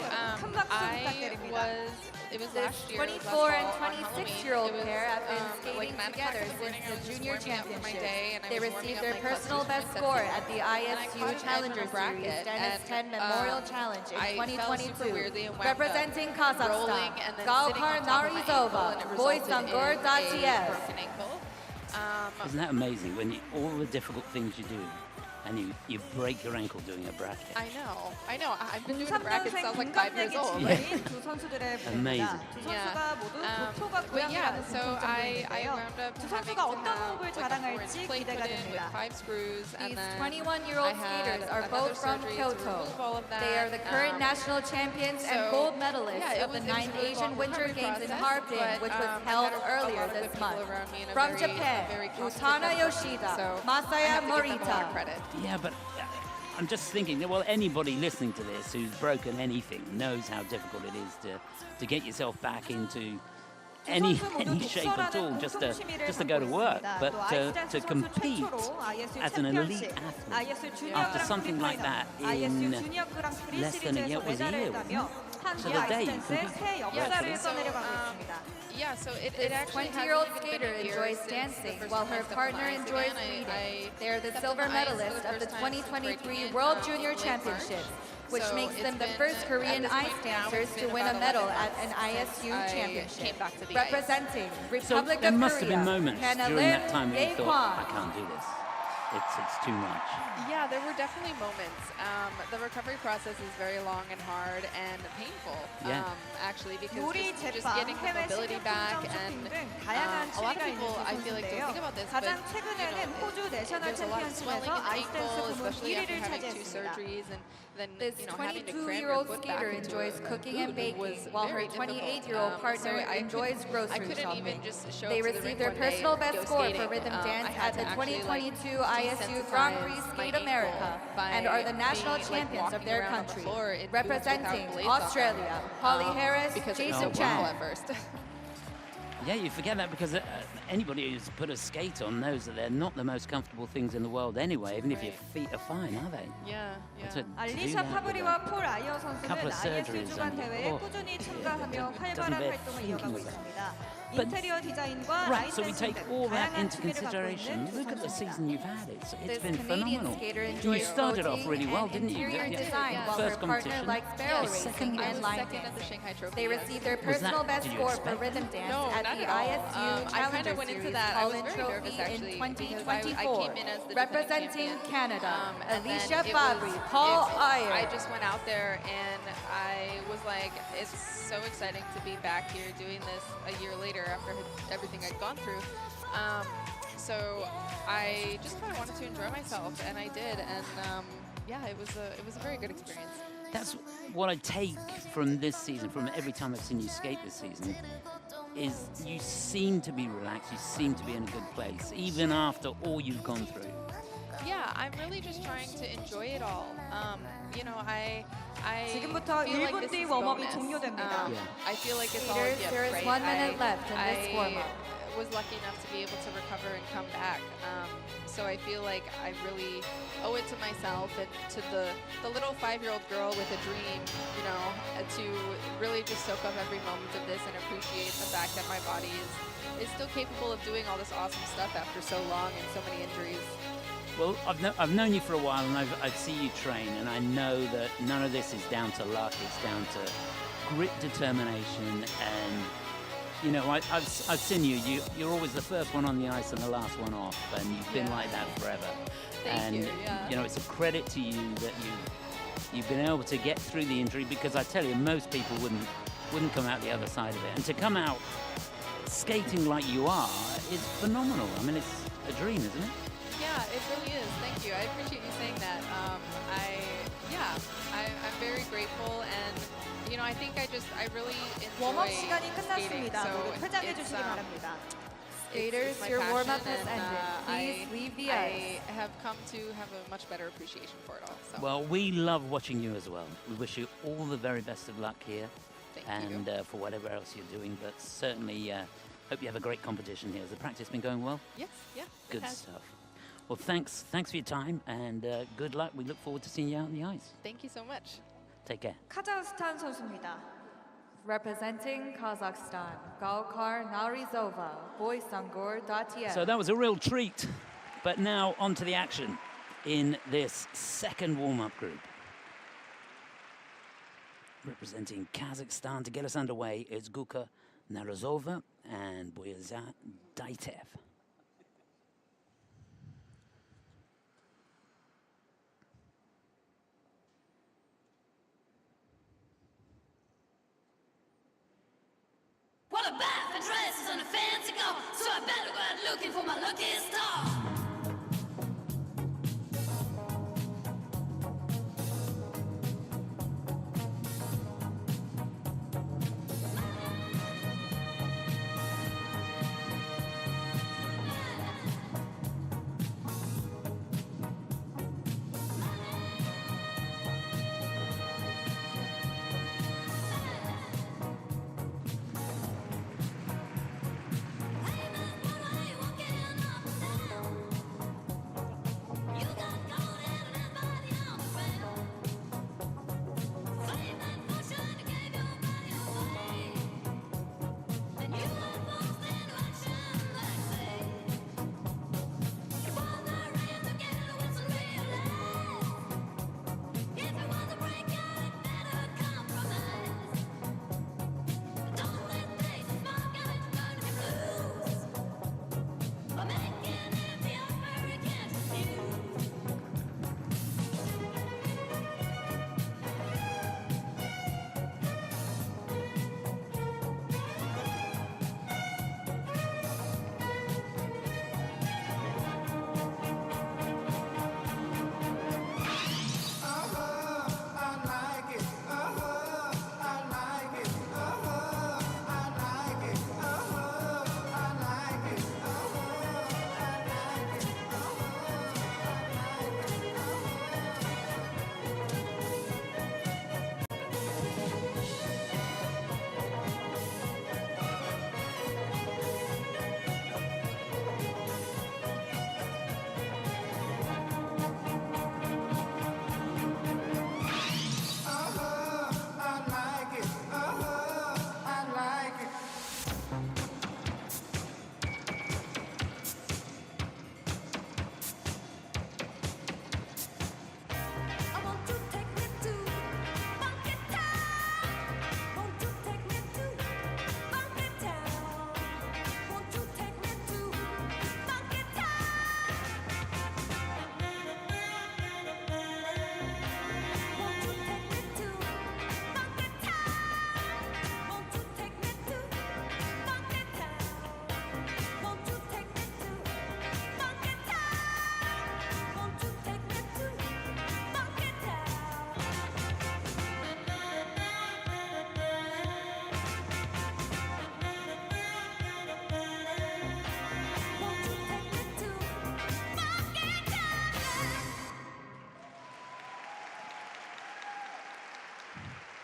S15: it was last year.
S4: 24 and 26-year-old
S15: It was,
S4: pair have been
S15: like
S4: skating
S15: 9 o'clock
S4: together
S15: in the morning.
S4: since
S15: I was
S4: the
S15: just
S4: junior
S15: warming up for my
S4: championship.
S15: day, and I
S4: They
S15: was warming
S4: received
S15: up
S4: their
S15: my
S4: personal
S15: clutches
S4: best
S15: for my
S4: score
S15: set
S4: at the
S15: and I
S4: ISU
S15: caught an
S4: Challenger
S15: edge on a bracket,
S4: Series Dennis
S15: and,
S4: 10 Memorial Challenge in
S15: I fell super
S4: 2022.
S15: weirdly and wound up
S4: Representing
S15: rolling
S4: Kazakhstan,
S15: and then
S4: Gilles
S15: sitting on
S4: and
S15: top of my ankle,
S4: Morita,
S15: and it
S4: Boys
S15: resulted
S4: and
S15: in
S4: Datiev.
S15: a broken ankle.
S1: Isn't that amazing, when all the difficult things you do, And you break your ankle doing a bracket.
S15: I know. I've been doing a bracket since I was like 5 years old.
S2: 두 선수들의
S1: Amazing.
S2: 두 선수가 모두 도토가
S15: But yeah,
S2: 고향이라는
S15: so I
S2: 공통점인데요.
S15: wound up
S2: 두
S15: having
S2: 선수가
S15: to
S2: 어떤
S15: have
S2: 호흡을
S15: like a
S2: 자랑할지
S15: foreign plate
S2: 기대가
S15: put in with
S2: 됩니다.
S15: 5 screws, and
S4: These
S15: then
S4: 21-year-old
S15: I had
S4: skaters are
S15: another
S4: both from
S15: surgery to
S4: Kyoto.
S15: remove all of that.
S4: They are the current national champions and
S15: so,
S4: gold medalists
S15: yeah, it
S4: of the
S15: was a
S4: 9th
S15: really
S4: Asian
S15: long
S4: Winter
S15: recovery
S4: Games in
S15: process,
S4: Harbin,
S15: but,
S4: which was
S15: I
S4: held
S15: had a
S4: earlier
S15: lot of
S4: this
S15: good people
S4: month.
S15: around me in a
S4: From
S15: very,
S4: Japan,
S15: very competent
S4: Utana
S15: environment,
S4: Yoshida,
S15: so I
S4: Masaya
S15: have to give them a lot
S4: Morita.
S15: of credit.
S1: Yeah, but I'm just thinking, well, anybody listening to this who's broken anything knows how difficult it is to get yourself back into any shape at all, just to go to work, but to compete as an elite athlete after something like that in less than a year, was a year, wasn't it? So the day you competed.
S15: Yeah, so it actually
S4: 20-year-old skater enjoys dancing while her partner enjoys reading. They are the silver medalists of the 2023 World Junior Championships, which makes them the first Korean ice dancers to win a medal at an ISU championship. Representing
S1: So
S4: Republic
S1: there
S4: of
S1: must have been
S4: Korea,
S1: moments
S4: Hannah
S1: during
S4: Lim,
S1: that time when you
S4: Lim
S1: thought, I
S4: Quan.
S1: can't do this. It's too much.
S15: Yeah, there were definitely moments. The recovery process is very long and hard and painful,
S1: Yeah.
S15: Actually, because
S2: 요리,
S15: just
S2: 제빵,
S15: getting the
S2: 해외
S15: mobility back
S2: 식료품
S15: and
S2: 등 다양한
S15: a lot of
S2: 취미가
S15: people,
S2: 있는
S15: I feel like, don't think
S2: 선수인데요.
S15: about this,
S2: 가장
S15: but
S2: 최근에는 호주 내셔널
S15: there's a lot of swelling
S2: 챔피언십에서
S15: in the
S2: 아이스댄스
S15: ankle,
S2: 부문
S15: especially after
S2: 1위를
S15: having 2
S2: 차지했습니다.
S15: surgeries and then
S4: This
S15: having to cram your
S4: 22-year-old
S15: foot back
S4: skater
S15: into
S4: enjoys
S15: a
S4: cooking
S15: boot
S4: and baking,
S15: was
S4: while her
S15: very difficult.
S4: 28-year-old partner
S15: so I
S4: enjoys
S15: I
S4: grocery
S15: couldn't
S4: shopping.
S15: even just show
S4: They
S15: up to the
S4: received
S15: ring
S4: their
S15: one day
S4: personal
S15: and
S4: best
S15: go
S4: score
S15: skating.
S4: for rhythm
S15: I
S4: dance
S15: had
S4: at the
S15: to actually,
S4: 2022 ISU Grand Prix
S15: desensitize
S4: Skate
S15: my
S4: America
S15: ankle by
S4: and are the national
S15: being,
S4: champions of
S15: walking
S4: their
S15: around on the
S4: country.
S15: floor in boots
S4: Representing
S15: without blades on them.
S4: Australia, Holly Harris,
S15: Because it was
S4: Jason
S15: so
S4: Chan.
S15: painful at first.
S1: Yeah, you forget that because anybody who's put a skate on knows that they're not the most comfortable things in the world anyway, even if your feet are fine, are they?
S15: Yeah, yeah.
S1: To do
S2: 알리샤
S1: that with
S2: 파브리와 폴 아이어
S1: couple
S2: 선수는
S1: of
S2: ISU
S1: surgeries
S2: 주간
S1: and-
S2: 대회에
S1: oh,
S2: 꾸준히 참가하며
S1: doesn't
S2: 활발한
S1: bear
S2: 활동을
S1: thinking
S2: 이어가고
S1: of that.
S2: 있습니다.
S1: But-
S2: 인테리어 디자인과
S1: Right, so we
S2: 아이스댄스
S1: take
S2: 등
S1: all that
S2: 다양한
S1: into
S2: 취미를 갖고
S1: consideration.
S2: 있는 두
S1: Look at the
S2: 선수입니다.
S1: season you've had. It's
S4: This
S1: been
S4: Canadian
S1: phenomenal.
S4: skater
S1: You
S4: enjoys
S1: started off
S4: boating
S1: really well,
S4: and
S1: didn't you?
S4: interior
S1: Yeah.
S4: design, while
S1: First
S4: her partner
S1: competition.
S4: likes barrel
S1: Yeah,
S4: racing
S1: second
S15: I
S4: and
S15: was
S4: line
S15: second at the
S4: dancing.
S15: Shanghai Trophy.
S4: They
S15: yes.
S4: received their
S1: Was that-
S4: personal best
S1: did you
S4: score for
S1: expect
S4: rhythm
S1: that?
S4: dance
S15: No,
S4: at
S15: not
S4: the
S15: at all.
S4: ISU
S15: I kind
S4: Challenger
S15: of went into
S4: Series
S15: that. I was
S4: Call-In
S15: very
S4: Trophy
S15: nervous
S4: in
S15: actually because I
S4: 2024.
S15: came in as the
S4: Representing
S15: defending
S4: Canada,
S15: champion, and then
S4: Alicia
S15: it
S4: Fabbri,
S15: was-
S4: Paul
S15: it-
S4: Ayer.
S15: I just went out there and I was like, it's so exciting to be back here doing this a year later after everything I'd gone through. So I just kind of wanted to enjoy myself, and I did. And yeah, it was a very good experience.
S1: That's what I take from this season, from every time I've seen you skate this season, is you seem to be relaxed, you seem to be in a good place, even after all you've gone through.
S15: Yeah, I'm really just trying to enjoy it all. You know, I
S2: 지금부터
S15: feel like
S2: 1분
S15: this
S2: 뒤
S15: is
S2: 웜업이
S15: bonus.
S2: 종료됩니다.
S15: I feel like it's all
S4: Skaters,
S15: gift,
S4: there is
S15: right?
S4: 1 minute left in this warm-up.
S15: I was lucky enough to be able to recover and come back. So I feel like I really owe it to myself and to the little 5-year-old girl with a dream, you know, to really just soak up every moment of this and appreciate the fact that my body is still capable of doing all this awesome stuff after so long and so many injuries.
S1: Well, I've known you for a while, and I see you train, and I know that none of this is down to luck. It's down to grit, determination, and you know, I've seen you. You're always the first one on the ice and the last one off, and you've been like that forever.
S15: Thank you, yeah.
S1: You know, it's a credit to you that you've been able to get through the injury, because I tell you, most people wouldn't come out the other side of it, and to come out skating like you are is phenomenal. I mean, it's a dream, isn't it?
S15: Yeah, it really is. Thank you. I appreciate you saying that. I'm very grateful, and you know, I think I really
S2: 웜업
S15: enjoy
S2: 시간이
S15: skating.
S2: 끝났습니다.
S15: So
S2: 모두 퇴장해
S15: it's,
S2: 주시기 바랍니다.
S4: Skaters,
S15: it's my
S4: your warm-up
S15: passion,
S4: has
S15: and,
S4: ended. Please leave the ice.
S15: I have come to have a much better appreciation for it all. So.
S1: Well, we love watching you as well. We wish you all the very best of luck here,
S15: Thank you.
S1: and for whatever else you're doing. But certainly, hope you have a great competition here. Has the practice been going well?
S15: Yes, yeah.
S1: Good
S15: it has.
S1: stuff. Well, thanks for your time, and good luck. We look forward to seeing you out on the ice.
S15: Thank you so much.
S1: Take care.
S2: 카자흐스탄 선수입니다.
S4: Representing Kazakhstan, Gaukar Nauryzova, Boysangur Datiev.
S1: So that was a real treat. But now on to the action in this second warm-up group. Representing Kazakhstan to get us underway is Guka Nauryzova and Datiev.
S7: want a bath and dresses and a fancy car, so I better go out looking for my lucky star.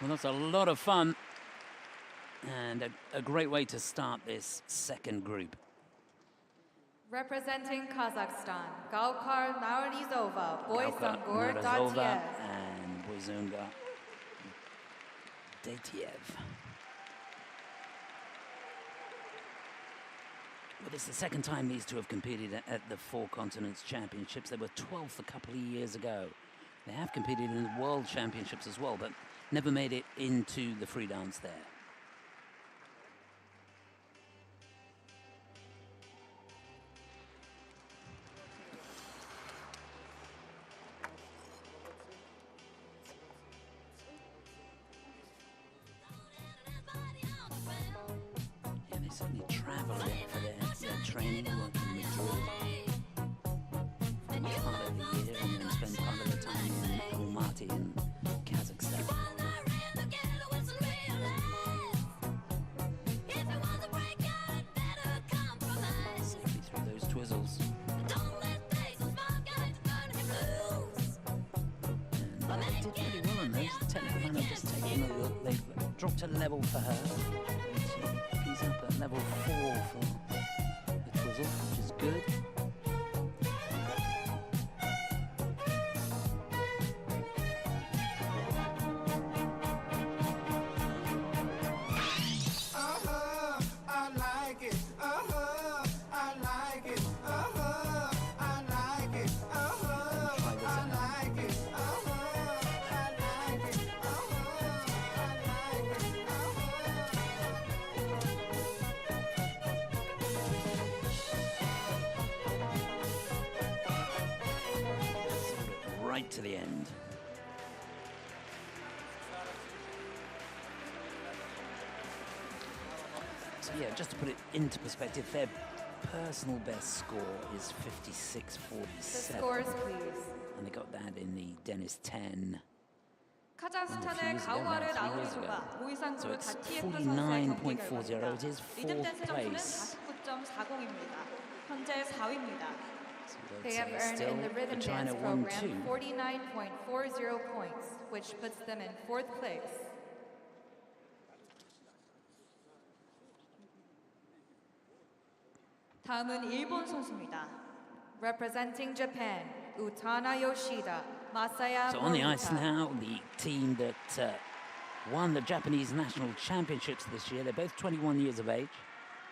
S1: Well, that's a lot of fun and a great way to start this second group.
S4: Representing Kazakhstan, Gaukar Nauryzova, Boysungur
S1: Nauryzova
S4: Datiev.
S1: and Boysungur Datiev. Well, it's the second time these two have competed at the Four Continents Championships. They were 12th a couple of years ago. They have competed in the World Championships as well, but never made it into the free dance there. Yeah, they certainly travel a bit for their training, working with drill. Part of the year, and then spend part of the time in Almaty in Kazakhstan. Safely through those twizzles. And they did pretty well on those. Technical manner just taking a look. They've dropped a level for her. And she's up at level 4 for the twizzle, which is good. Right to the end. So yeah, just to put it into perspective, their personal best score is 56.47.
S4: The scores, please.
S1: And they got that in the Dennis 10.
S2: 카자흐스탄의 가우아르 나우리조바, 모의상그룹
S1: So it's
S2: 다티에프 선수의 경기가
S1: 49.40. It is
S2: 리듬
S1: fourth
S2: 댄스 점수는
S1: place.
S2: 49.40입니다. 현재 4위입니다.
S4: They have earned in the rhythm dance program 49.40 points, which puts them in fourth place.
S2: 다음은 일본 선수입니다.
S4: Representing Japan, Utana Yoshida, Masaya
S1: So on the ice
S4: Morita.
S1: now, the team that won the Japanese national championships this year. They're both 21 years of age.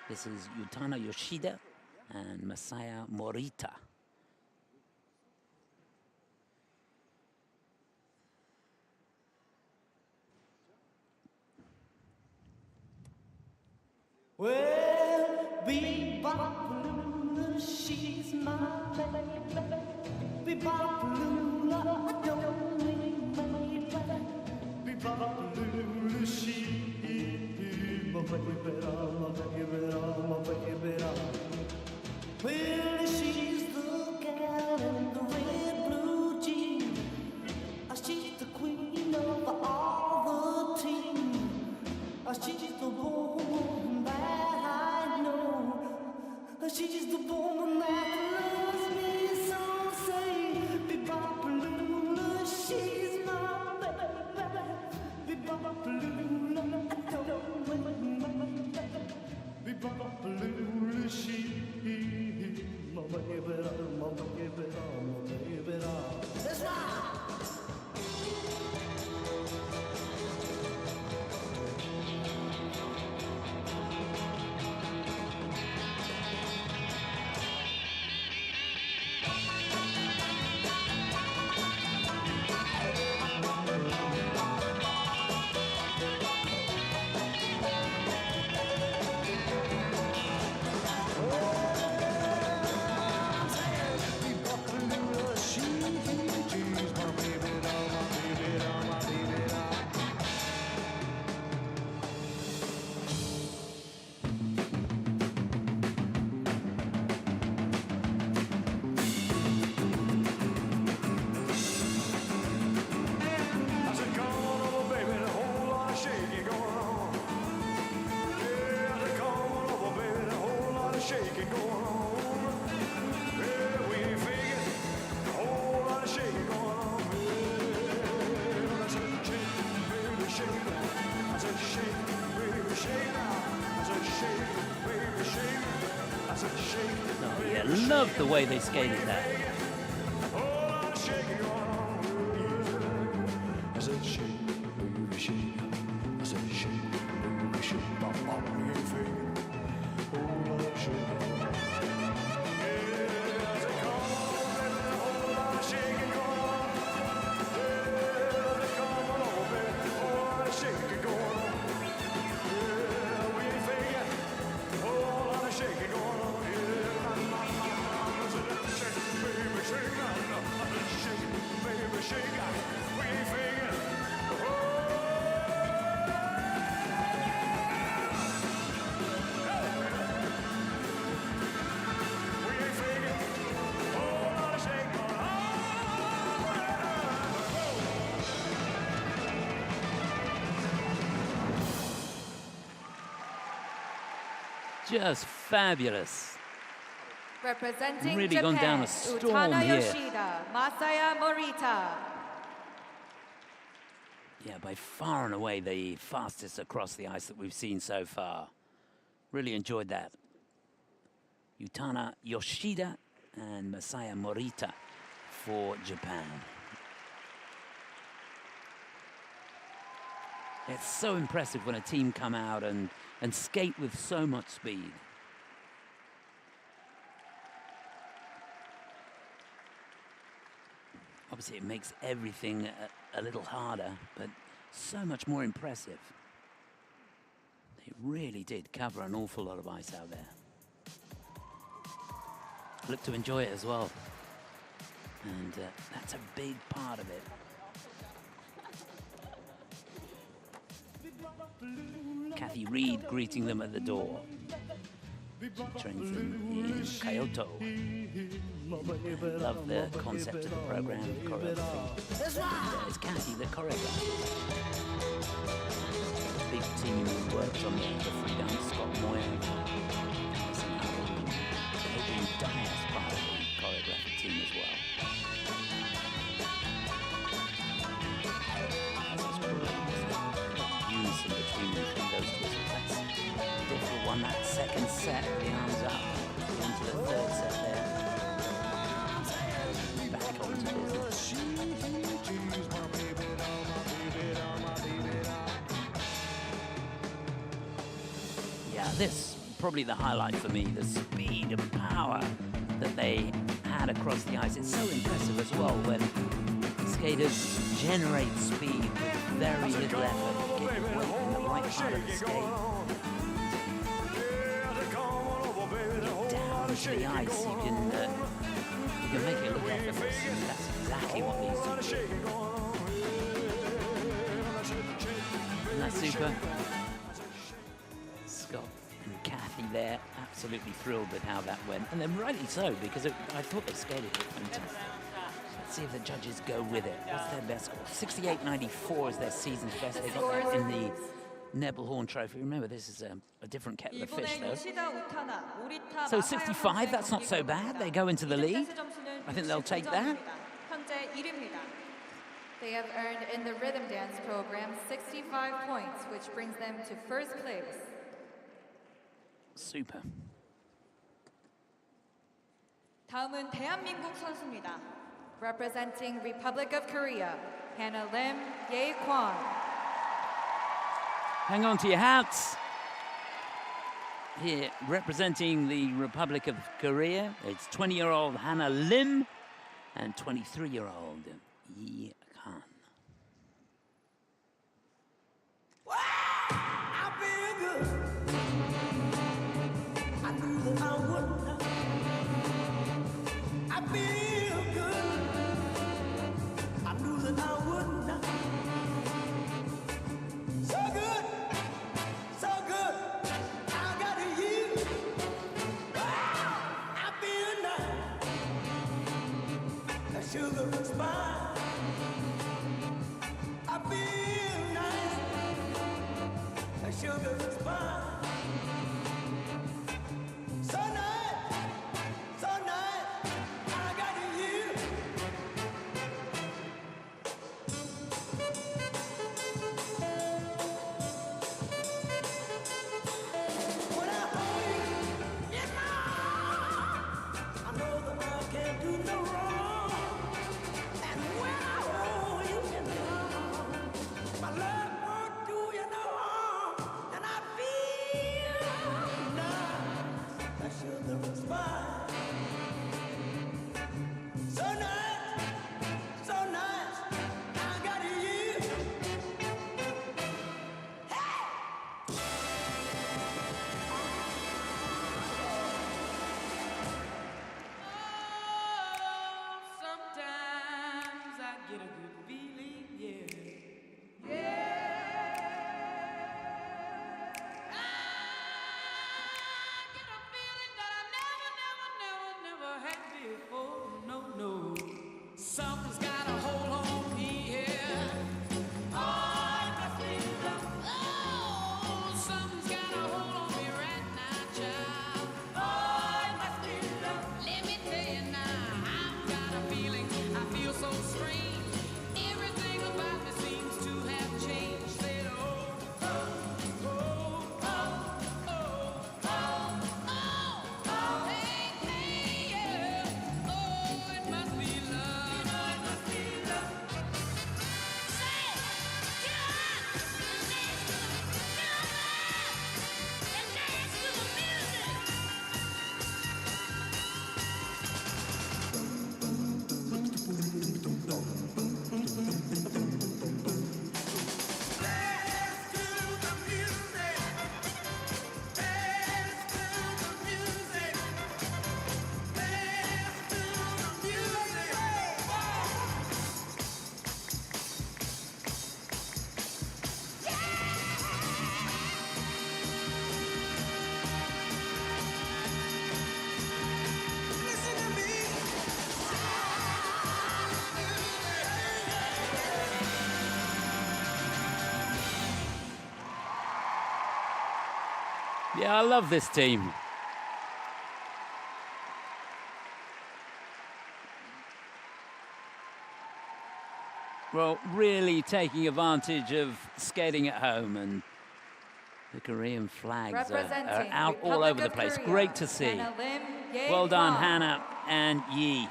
S1: This is Utana Yoshida and Masaya Morita.
S16: Well, Bebop, she's my baby. Bebop, I don't need my baby. Bebop, she's my baby, my baby. Well, she's the gal in the red blue jeans. She's the queen of all the team. She's the woman that I know. She's the woman that loves me so. Say, Bebop, she's my baby. Bebop, I don't want my baby. Bebop, she's my baby, my baby, my baby. That's right.
S1: Oh, yeah, love the way they skated that. Just fabulous.
S4: Representing
S1: Really
S4: Japan,
S1: gone down a storm
S4: Utana
S1: here.
S4: Yoshida, Masaya Morita.
S1: Yeah, by far and away the fastest across the ice that we've seen so far. Really enjoyed that. Utana Yoshida and Masaya Morita for Japan. It's so impressive when a team come out and skate with so much speed. Obviously, it makes everything a little harder, but so much more impressive. They really did cover an awful lot of ice out there. Look to enjoy it as well. And that's a big part of it. Kathy Reed greeting them at the door. She trains them in Kyoto. Love the concept of the program, the choreography. It's Kathy, the choreographer. Big team who worked on the free dance, Scott Moyer. Fabbri and Ayer is part of the choreographic team as well. Unison between them from those twists. That's difficult one, that second set, the arms up, into the third set there. Back onto business. Yeah, this probably the highlight for me, the speed and power that they had across the ice. It's so impressive as well when skaters generate speed with very little effort, get weight in the right part of the skate. Get down to the ice, you can make it look effortless, and that's exactly what these two do. Isn't that super? Scott and Kathy there, absolutely thrilled with how that went, and then rightly so, because I thought they skated it fantastic. Let's see if the judges go with it. What's their best score? 68.94 is their season's best. They got that in the Nebelhorn Trophy. Remember, this is a different kettle of fish, though. So 65, that's not so bad. They go into the lead. I think they'll take that.
S4: They have earned in the rhythm dance program 65 points, which brings them to first place.
S1: Super.
S2: 다음은 대한민국 선수입니다.
S4: Representing Republic of Korea, Hannah Lim, Ye Quan.
S1: Hang on to your hats. Here, representing the Republic of Korea, it's 20-year-old Hannah Lim and 23-year-old Ye Quan.
S16: I feel good. I knew that I wouldn't. I feel good. I knew that I wouldn't. So good, so good. I got you. Wow, I feel nice. The sugar is fine. I feel nice. The sugar is fine. So nice, so nice. I got you. When I hold you in my arms, I know that I can't do no wrong. And when I hold you in my arms, my love won't do you no harm. And I feel nice. That sugar is fine. So nice, so nice. I got you.
S5: Sometimes I get a good feeling, yeah. I get a feeling that I never had before. No. Something's got a hold on me here. Oh, it must be love. Oh, something's got a hold on me right now, child. Oh, it must be love. Let me tell you now, I've got a feeling. I feel so strange. Everything about me seems to have changed. Said, hey, yeah. Oh, it must be love.
S1: Yeah, I love this team. Well, really taking advantage of skating at home, and the Korean flags are out all over the place. Great to see. Well done, Hannah and Yi.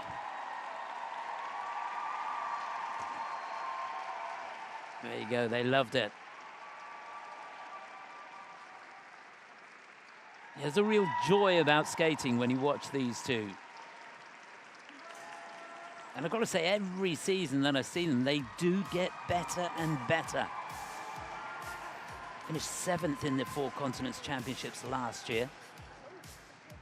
S1: There you go, they loved it. There's a real joy about skating when you watch these two. And I've got to say, every season that I've seen them, they do get better and better. Finished 7th in the Four Continents Championships last year.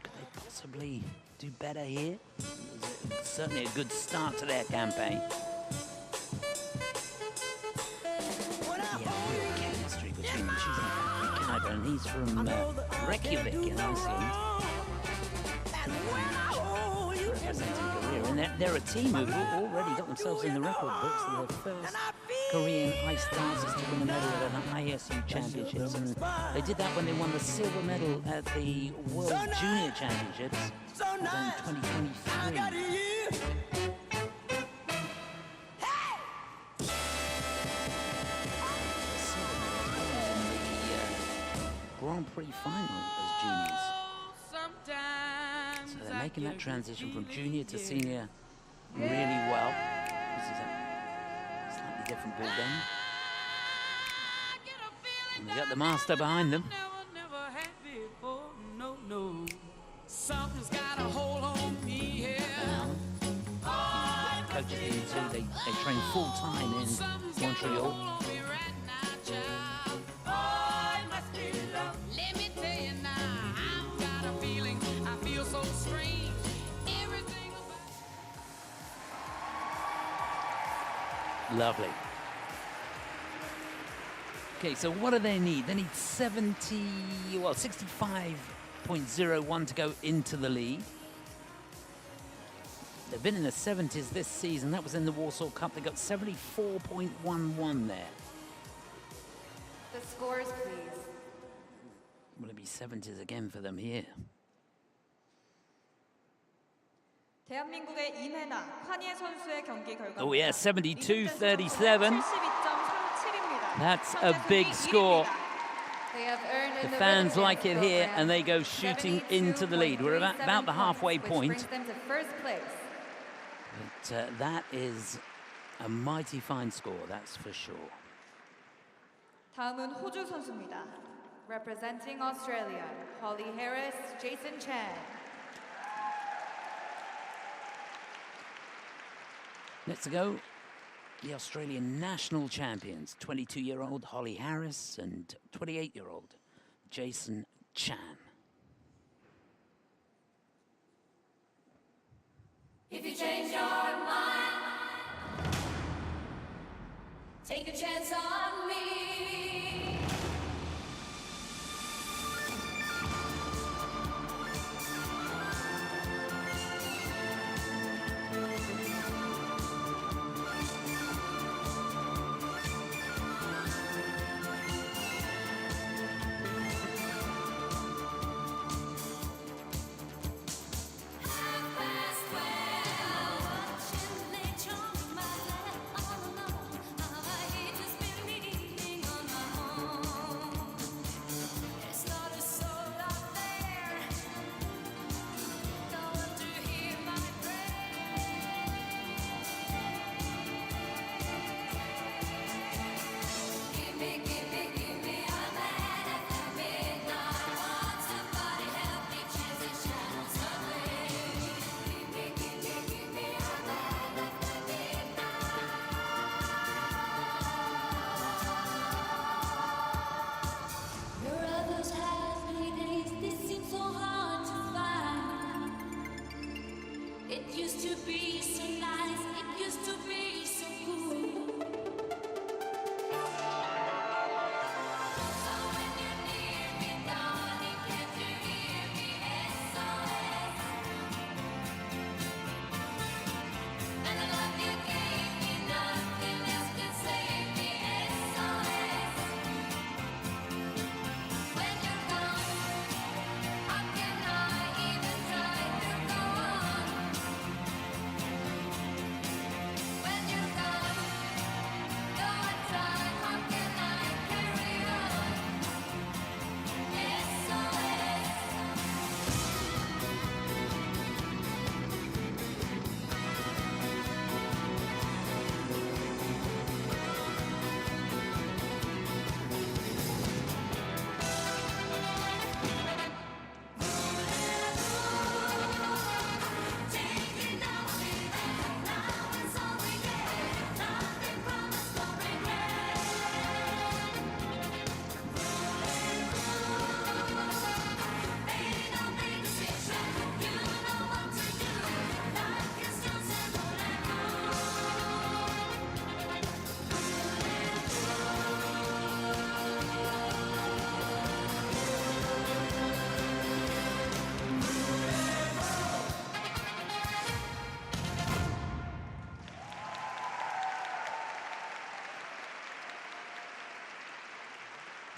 S1: Could they possibly do better here? It was certainly a good start to their campaign. Yeah, real chemistry between them. She's from Canada and he's from Reykjavik in Iceland. Representing Korea, and they're a team who've already got themselves in the record books. They're the first Korean ice dancers to win a medal at an ISU Championships, and they did that when they won the silver medal at the World Junior Championships in 2023. Grand Prix final as juniors. So they're making that transition from junior to senior really well. This is a slightly different ball game. And they got the master behind them. Coaches in too, they train full time in Montreal. Lovely. Okay, so what do they need? They need 65.01 to go into the lead. They've been in the 70s this season. That was in the Warsaw Cup. They got 74.11 there.
S4: The scores, please.
S1: Will it be 70s again for them here?
S2: 대한민국의 임혜나, 환예 선수의 경기 결과.
S1: Oh yeah, 72-37. That's a big score. The fans like it here, and they go shooting into the lead. We're about the halfway point. But that is a mighty fine score, that's for sure.
S2: 다음은 호주 선수입니다.
S4: Representing Australia, Holly Harris, Jason Chan.
S1: Next to go, the Australian national champions, 22-year-old Holly Harris and 28-year-old Jason Chan.
S5: If you change your mind, take a chance on me.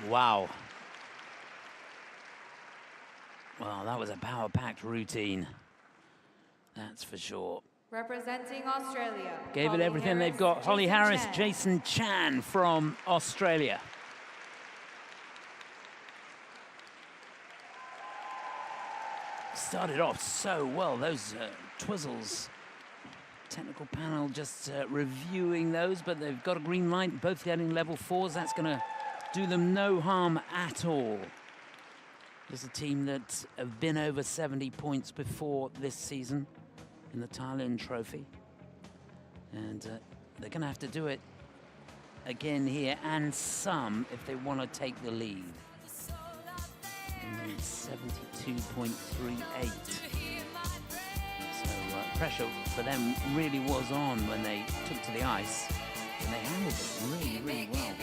S1: Wow. Well, that was a power-packed routine. That's for sure.
S4: Representing Australia.
S1: Gave it
S4: Holly
S1: everything
S4: Harris,
S1: they've got. Holly
S4: Jason
S1: Harris,
S4: Chan.
S1: Jason Chan from Australia. Started off so well. Those twizzles. Technical panel just reviewing those, but they've got a green light. Both getting level 4s. That's going to do them no harm at all. There's a team that have been over 70 points before this season in the Thailand Trophy. And they're going to have to do it again here, and some if they want to take the lead. They need 72.38. So pressure for them really was on when they took to the ice, and they handled it really, really well.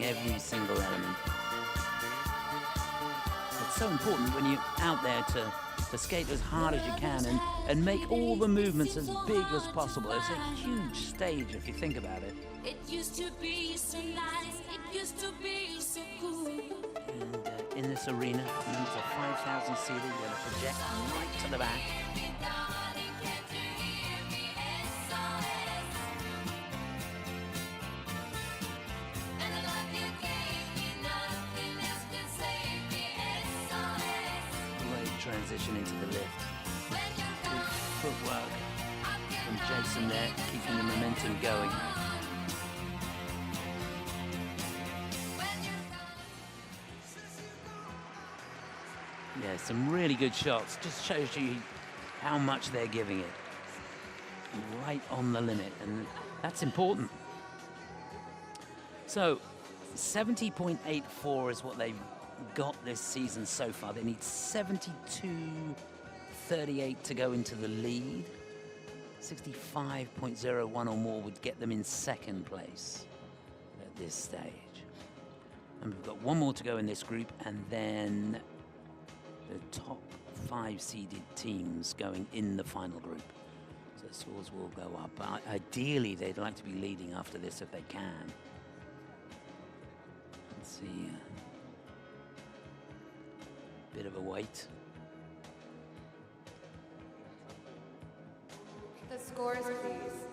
S1: Every single element. It's so important when you're out there to skate as hard as you can and make all the movements as big as possible. It's a huge stage if you think about it.
S7: It used to be so nice, it used to be so cool.
S1: And in this arena, it's a 5,000 seater, you're going to project right to the back. Transition into the lift. Good footwork from Jason there, keeping the momentum going. Yeah, some really good shots. Just shows you how much they're giving it. Right on the limit, and that's important. So, 70.84 is what they've got this season so far. They need 72.38 to go into the lead. 65.01 or more would get them in second place at this stage. And we've got one more to go in this group, and then the top 5 seeded teams going in the final group. So scores will go up. But ideally, they'd like to be leading after this if they can. Let's see. Bit of a wait.
S4: The scores, please.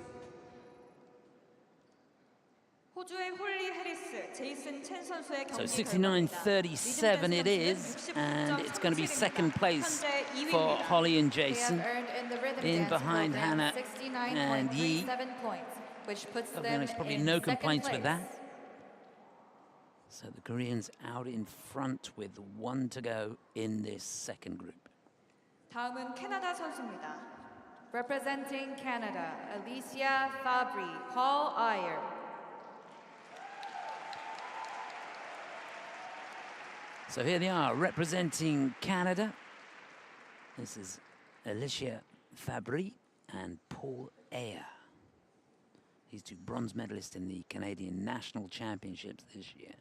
S2: 호주의 홀리 해리스, 제이슨 첸 선수의
S1: So
S2: 경기
S1: 69.37 it is, and it's going to be second place for Holly and Jason.
S4: They have earned in the rhythm
S1: In
S4: dance
S1: behind
S4: program
S1: Hannah and He.
S4: 69.37 points, which puts
S1: There's
S4: them
S1: probably
S4: in
S1: no
S4: second
S1: complaints
S4: place.
S1: with that. So the Koreans out in front with 1 to go in this second group.
S2: 다음은 캐나다 선수입니다.
S4: Representing Canada, Alicia Fabbri, Paul Ayer.
S1: So here they are, representing Canada. This is Alicia Fabbri and Paul Ayer. These 2 bronze medalists in the Canadian National Championships this year.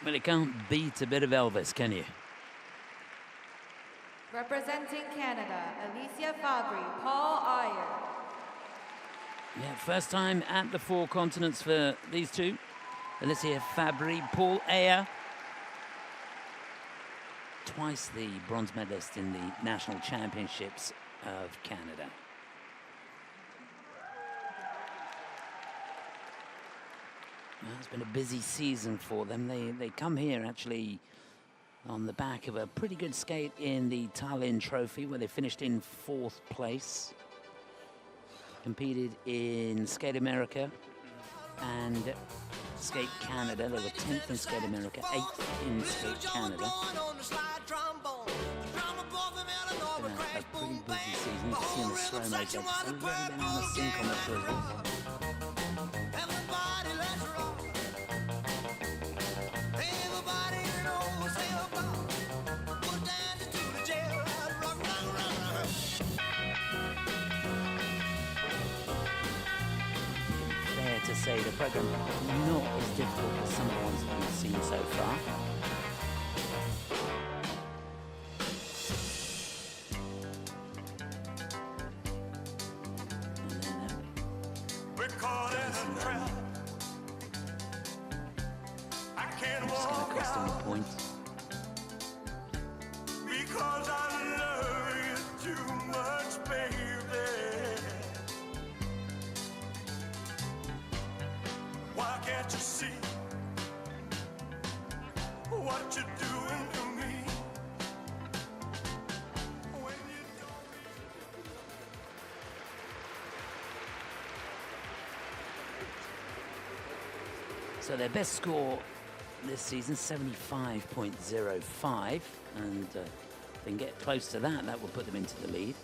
S1: Well, you can't beat a bit of Elvis, can you?
S4: Representing Canada, Alicia Fabbri, Paul Ayer.
S1: Yeah, first time at the four continents for these two. Alicia Fabbri, Paul Ayer. Twice the bronze medalist in the national championships of Canada. Well, it's been a busy season for them. They come here actually on the back of a pretty good skate in the Tallinn Trophy, where they finished in 4th place. Competed in Skate America and Skate Canada. They were 10th in Skate America, 8th in Skate Canada. It's been a pretty busy season. You can see in the slow mo jumps, they've really been out of sync on the twizzles. To say the program not as difficult as some of the ones that we've seen so far. I'm just going to cost him a point.
S16: Because I love you too much, baby. Why can't you see what you're doing to me? When you
S1: So their best score this season, 75.05, and if they can get close to that, that will put them into the lead.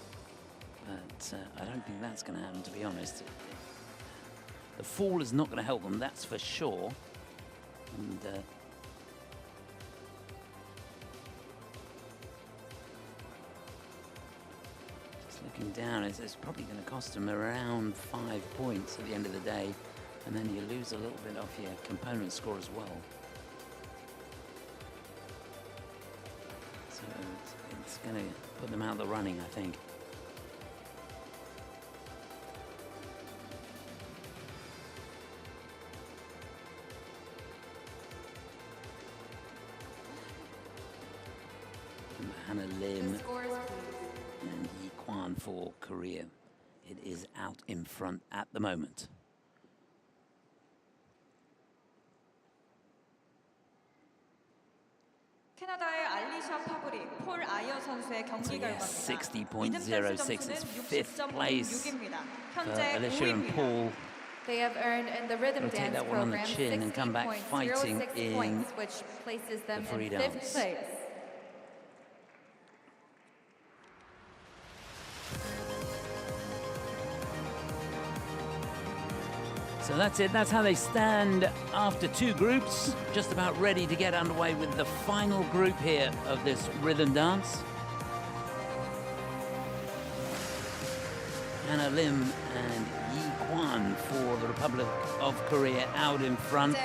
S1: But I don't think that's going to happen, to be honest. The fall is not going to help them, that's for sure. And just looking down, it's probably going to cost them around 5 points at the end of the day. And then you lose a little bit off your component score as well. So it's going to put them out of the running, I think. Hannah Lim and He Quan for Korea. It is out in front at the moment.
S2: 캐나다의 알리샤 파브리, 폴 아이어 선수의 경기 결과입니다.
S1: 60.06 is 5th place for Alicia and Paul.
S4: They have earned in the rhythm
S1: They'll take
S4: dance
S1: that one on the
S4: program
S1: chin and come back fighting
S4: 60.06
S1: in
S4: points, which places them
S1: the free
S4: in 5th
S1: dance.
S4: place.
S1: So that's it. That's how they stand after 2 groups. Just about ready to get underway with the final group here of this rhythm dance. Hannah Lim and He Quan for the Republic of Korea out in front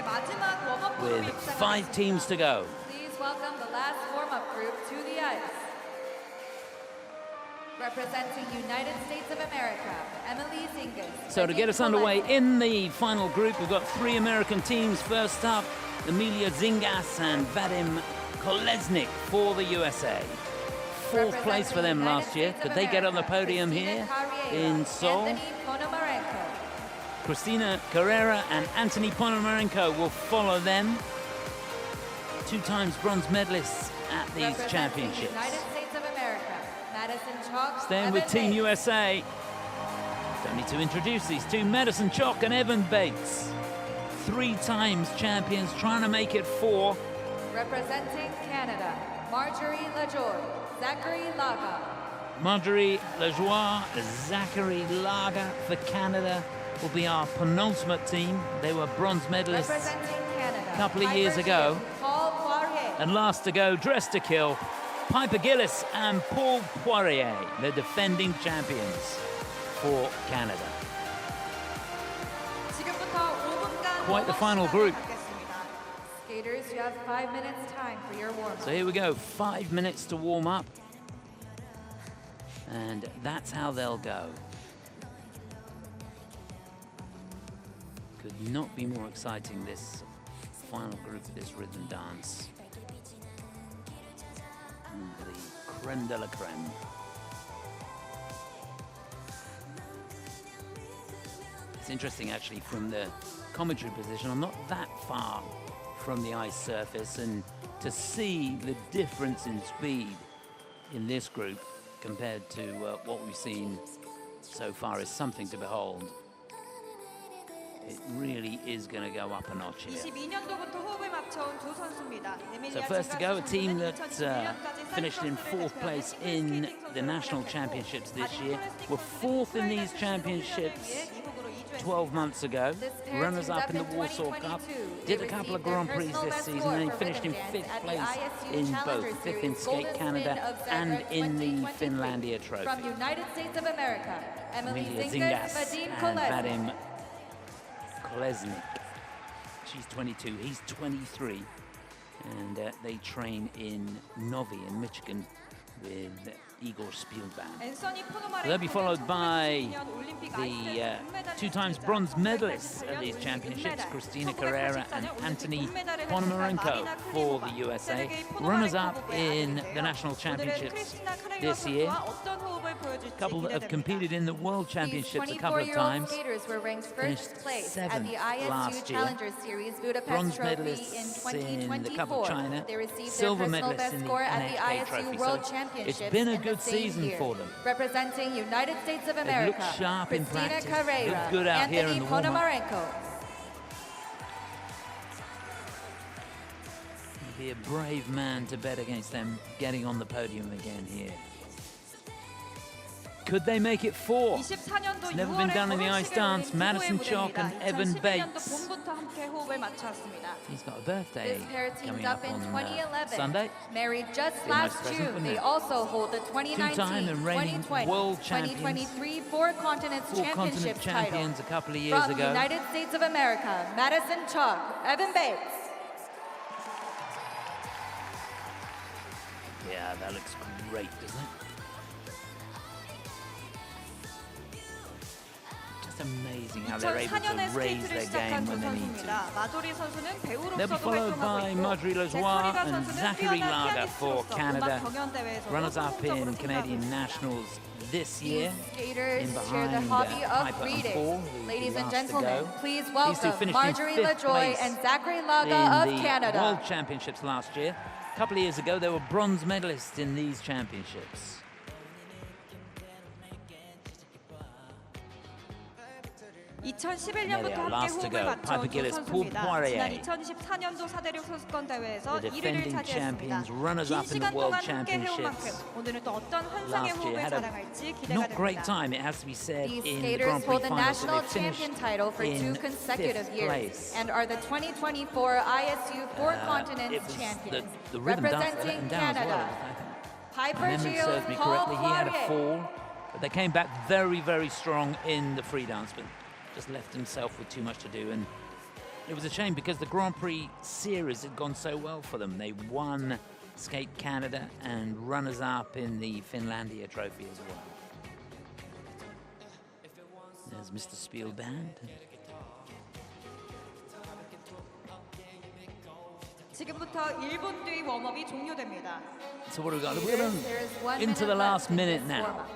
S1: with 5 teams to go.
S4: Please welcome the last warm-up group to the ice. Representing United States of America, Emily Zingas.
S1: So to get us underway in the final group, we've got 3 American teams. First up, Emilia Zingas and Fabbri Kolesnik for the USA. 4th place for them last year. Could they get on the podium here in Seoul? Christina Carreira and Anthony Ponomarenko will follow them. 2 times bronze medalists at these championships. Staying with Team USA. Don't need to introduce these two. Madison Chock and Evan Bates. 3 times champions, trying to make it 4.
S4: Representing Canada, Marjorie Lajoie, Zachary Lagha.
S1: Marjorie Lajoie, Zachary Lagha for Canada will be our penultimate team. They were bronze medalists a couple of years ago.
S4: Paul Poirier.
S1: And last to go, dressed to kill, Piper Gilles and Paul Poirier, the defending champions for Canada. Quite the final group.
S4: skaters, you have 5 minutes time for your warm-up.
S1: So here we go, 5 minutes to warm up. And that's how they'll go. Could not be more exciting, this final group of this rhythm dance. And the creme de la creme. It's interesting actually from the commentary position. I'm not that far from the ice surface, and to see the difference in speed in this group compared to what we've seen so far is something to behold. It really is going to go up a notch here.
S2: 22년도부터 호흡을 맞춰온 두 선수입니다.
S1: So first to go, a team that finished in 4th place in the national championships this year. Were 4th in these championships 12 months ago. Runners-up in the Warsaw Cup. Did a couple of Grand Prix this season, and he finished in 5th place in both. 5th in Skate Canada and in the Finlandia Trophy.
S4: From United States of America, Emily
S1: Zingas
S4: Fabbri
S1: and
S4: Kolesnik.
S1: Kolesnik. She's 22, he's 23, and they train in Novi in Michigan with Igor Spielband. They'll be followed by the 2 times bronze medalists at these championships, Christina Carreira and Anthony Ponomarenko for the USA. Runners-up in the national championships this year. A couple that have competed in the World Championships a couple of times.
S4: Skaters were ranked
S1: Finished
S4: first place
S1: 7th
S4: at the ISU
S1: last year.
S4: Challenger Series Budapest
S1: Bronze
S4: Trophy
S1: medalists
S4: in
S1: in the Cup of
S4: 2024.
S1: China.
S4: They received
S1: Silver
S4: their personal
S1: medalists
S4: best
S1: in the
S4: score at the
S1: NHK
S4: ISU
S1: Trophy.
S4: World
S1: So
S4: Championships
S1: it's been a
S4: in
S1: good
S4: the same
S1: season
S4: year.
S1: for them.
S4: Representing United States of
S1: They
S4: America,
S1: look sharp in
S4: Christina
S1: practice.
S4: Carreira,
S1: Look good out here in
S4: Anthony
S1: the warm-up.
S4: Ponomarenko.
S1: Be a brave man to bet against them getting on the podium again here. Could they make it 4? It's never been done in the ice dance. Madison Chock and Evan Bates. He's got a birthday
S4: This pair teamed
S1: coming
S4: up
S1: up
S4: in
S1: on
S4: 2011.
S1: Sunday.
S4: Married just
S1: Be a nice
S4: last
S1: present,
S4: June.
S1: wouldn't
S4: They
S1: it?
S4: also hold the 2019,
S1: Two-time and reigning
S4: 2020,
S1: world champions.
S4: 2023 Four Continents
S1: Four continent
S4: Championships
S1: champions
S4: title.
S1: a couple of years
S4: From
S1: ago.
S4: United States of America, Madison Chock, Evan Bates.
S1: Yeah, that looks great, doesn't it? Just amazing how they're able
S2: 2004년에
S1: to raise
S2: 스케이트를
S1: their
S2: 시작한
S1: game
S2: 두
S1: when they need to.
S2: 선수입니다. 마조리 선수는
S1: They'll be
S2: 배우로서도
S1: followed
S2: 활동하고
S1: by
S2: 있고
S1: Marjorie Lajoie
S2: 제코리가
S1: and
S2: 선수는
S1: Zachary
S2: 뛰어난
S1: Lagha for
S2: 피아니스트로서
S1: Canada.
S2: 음악 경연 대회에서도
S1: Runners-up
S2: 성공적으로
S1: in
S2: 승리하고
S1: Canadian
S2: 있습니다.
S1: Nationals this year.
S4: Skaters
S1: in
S4: share the
S1: behind
S4: hobby of
S1: Piper and
S4: reading.
S1: Paul, who'll be
S4: Ladies and
S1: last to
S4: gentlemen,
S1: go.
S4: please
S1: These two
S4: welcome
S1: finished in
S4: Marjorie
S1: 5th
S4: Lajoie
S1: place
S4: and Zachary
S1: in
S4: Lagha of
S1: the
S4: Canada.
S1: World Championships last year. A couple of years ago, they were bronze medalists in these championships.
S2: 2011년부터 함께
S1: last to
S2: 호흡을
S1: go.
S2: 맞춰온
S1: Piper
S2: 두
S1: Gilles, Paul
S2: 선수입니다.
S1: Poirier.
S2: 지난 2024년도 사대륙 선수권 대회에서
S1: The
S2: 1위를
S1: defending
S2: 차지했습니다.
S1: champions, runners
S2: 긴
S1: up in the
S2: 시간
S1: World
S2: 동안 함께 해온 만큼
S1: Championships
S2: 오늘은 또 어떤 환상의
S1: last year.
S2: 호흡을
S1: Had a
S2: 자랑할지 기대가
S1: not great
S2: 됩니다.
S1: time, it has to be said,
S4: These
S1: in the
S4: skaters
S1: Grand Prix
S4: hold the
S1: finals.
S4: national
S1: They finished
S4: champion title for
S1: in
S4: 2 consecutive
S1: 5th
S4: years
S1: place.
S4: and are the 2024 ISU Four
S1: It
S4: Continents
S1: was
S4: champions.
S1: the rhythm dance that let
S4: Representing
S1: them down as well.
S4: Canada, Piper
S1: Memory
S4: Gilles,
S1: serves me
S4: Paul
S1: correctly, he had a
S4: Poirier.
S1: fall, but they came back very, very strong in the free dance, but just left himself with too much to do. And it was a shame because the Grand Prix series had gone so well for them. They won Skate Canada and runners-up in the Finlandia Trophy as well. There's Mr. Spielband.
S2: 지금부터 1분 뒤 웜업이 종료됩니다.
S1: So what have we got?
S4: There
S1: We're
S4: is 1
S1: into
S4: minute
S1: the last
S4: left in
S1: minute
S4: this
S1: now.
S4: warm-up.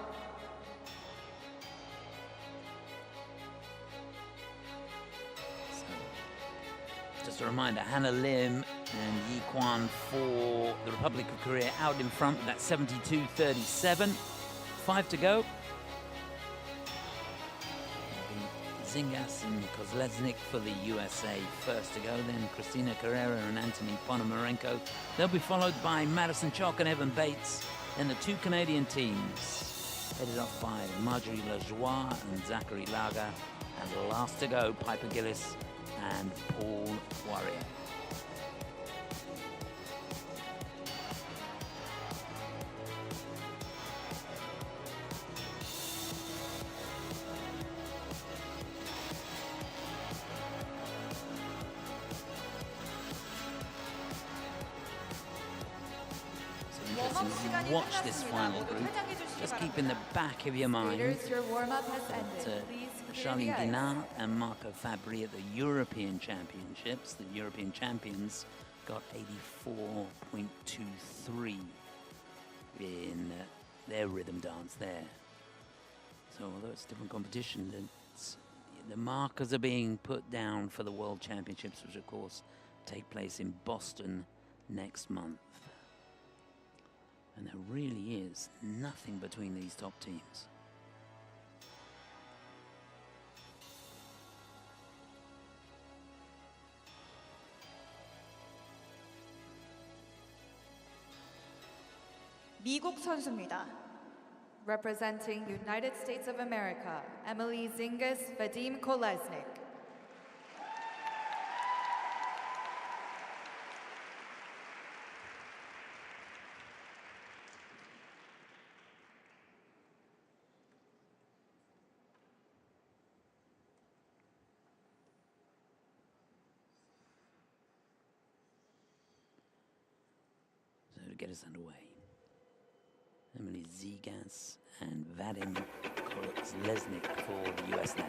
S1: Just a reminder, Hannah Lim and Yi Quan for the Republic of Korea out in front. That's 72-37. 5 to go. Zingas and Kolesnik for the USA first to go. Then Christina Carreira and Anthony Ponomarenko. They'll be followed by Madison Chock and Evan Bates. Then the 2 Canadian teams, headed up by Marjorie Lajoie and Zachary Lagha. And last to go, Piper Gilles and Paul Poirier. you watch this final group, just keep in the back of your mind
S4: Your warm-up has ended.
S1: that
S4: Please clear
S1: Charles
S4: the ice.
S1: Guinard and Marco Fabbri at the European Championships, the European champions, got 84.23 in their rhythm dance there. So although it's a different competition, the markers are being put down for the World Championships, which of course take place in Boston next month. And there really is nothing between these top teams.
S2: 미국 선수입니다.
S4: Representing United States of America, Emily Zingas, Fabbri Kolesnik.
S1: So to get us underway, Emily Zingas and Fabbri Kolesnik for the US now.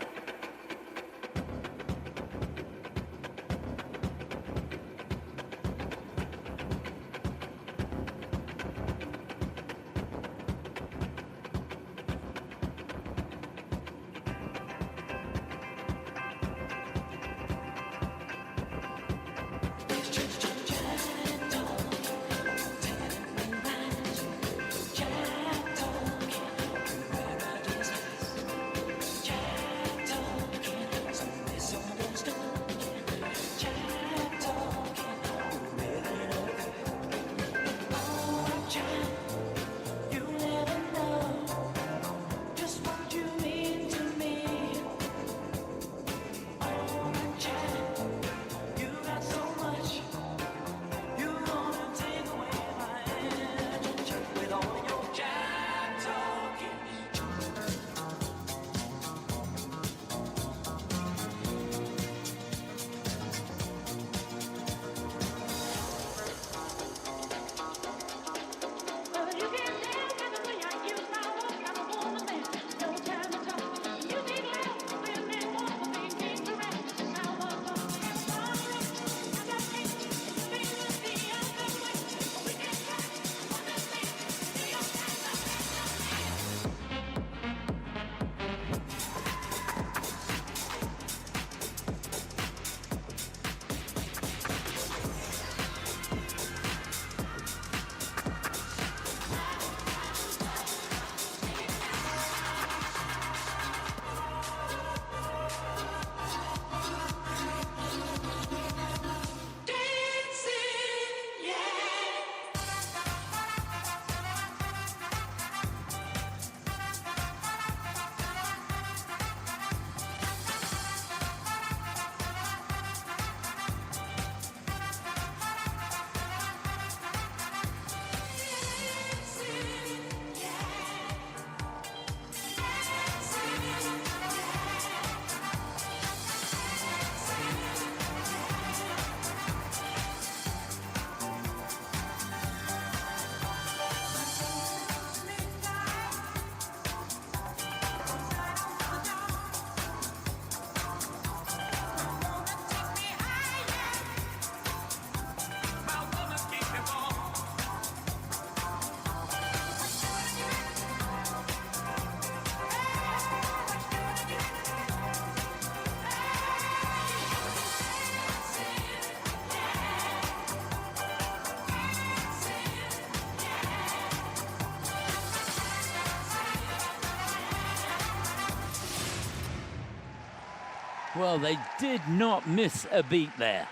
S1: Well, they did not miss a beat there.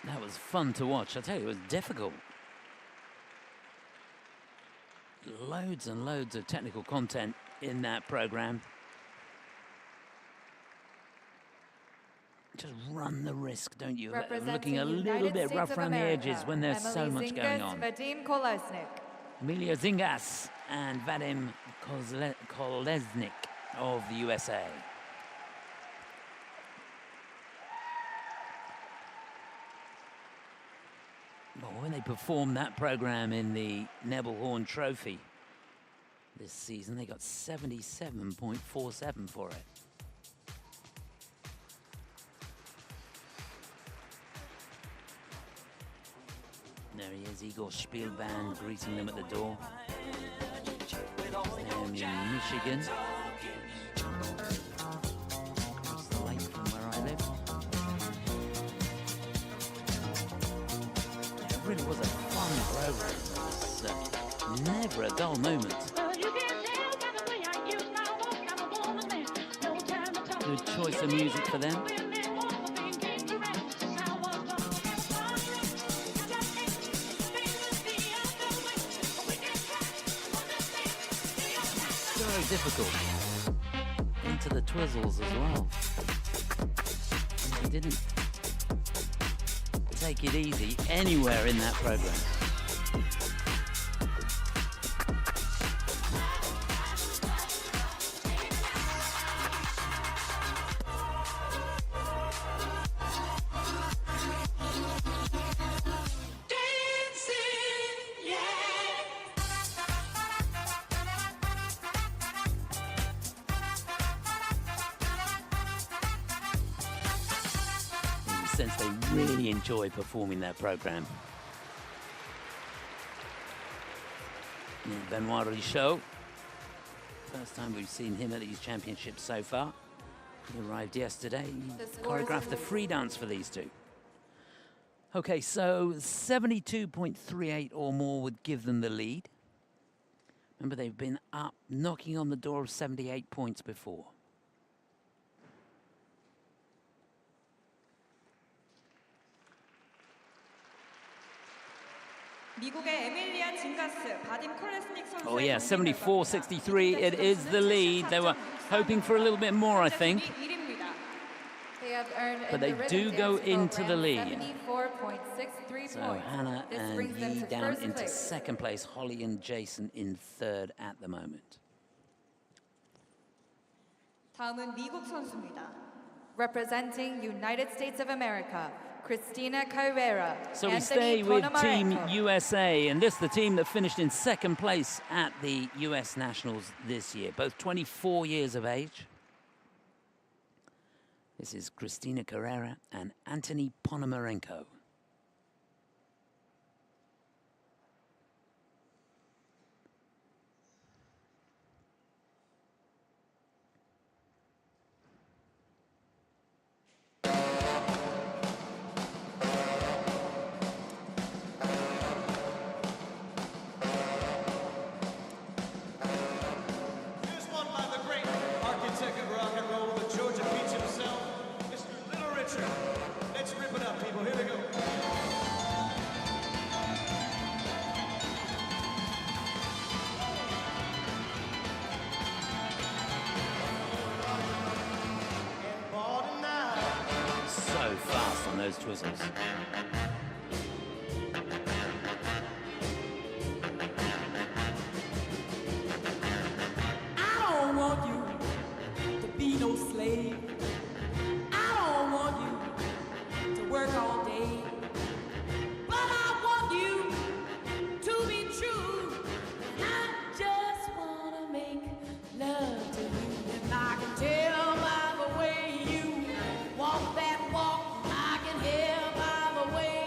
S1: That was fun to watch. I tell you, it was difficult. Loads and loads of technical content in that program. Just run the risk, don't you? Looking a little bit rough around the edges when there's so much going on.
S4: Fabbri Kolesnik.
S1: Emilia Zingas and Fabbri Kolesnik of the USA. Well, when they performed that program in the Nebelhorn Trophy this season, they got 77.47 for it. There he is, Igor Spielband greeting them at the door. And in Michigan. Across the lake from where I live. It really was a fun program. It was never a dull moment. Good choice of music for them. Difficult into the twizzles as well. He didn't take it easy anywhere in that program. Sense they really enjoy performing their program. Benoit Richaud, first time we've seen him at these championships so far. He arrived yesterday. He choreographed the free dance for these two. Okay, so 72.38 or more would give them the lead. Remember, they've been up, knocking on the door of 78 points before. Oh yeah, 74-63, it is the lead. They were hoping for a little bit more, I think. But they do go into the lead. So Hannah and He down into second place, Holly and Jason in third at the moment.
S4: Representing United States of America, Christina Carreira.
S1: So we stay with Team USA, and this is the team that finished in second place at the US Nationals this year, both 24 years of age. This is Christina Carreira and Anthony Ponomarenko. Those twizzles.
S16: I don't want you to be no slave. I don't want you to work all day. But I want you to be true. I just want to make love to you. And I can tell by the way you walk that walk. I can hear by the way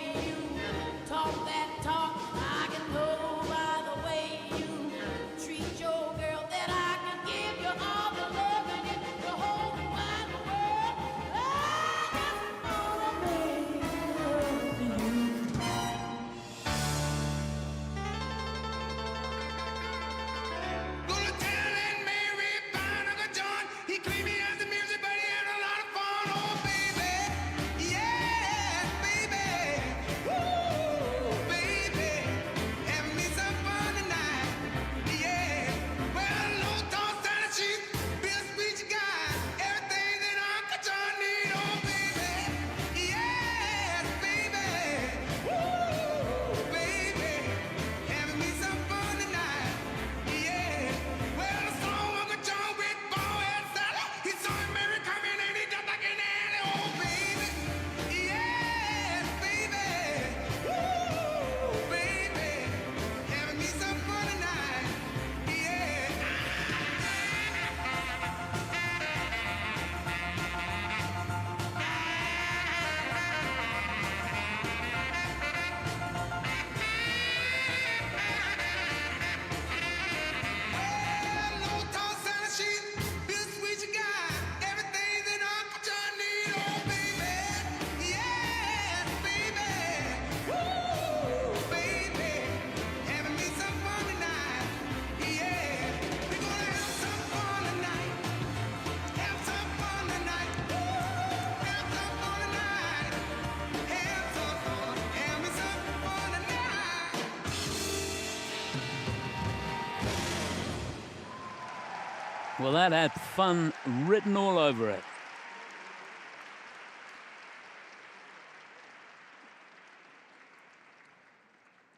S1: Well, that had fun written all over it.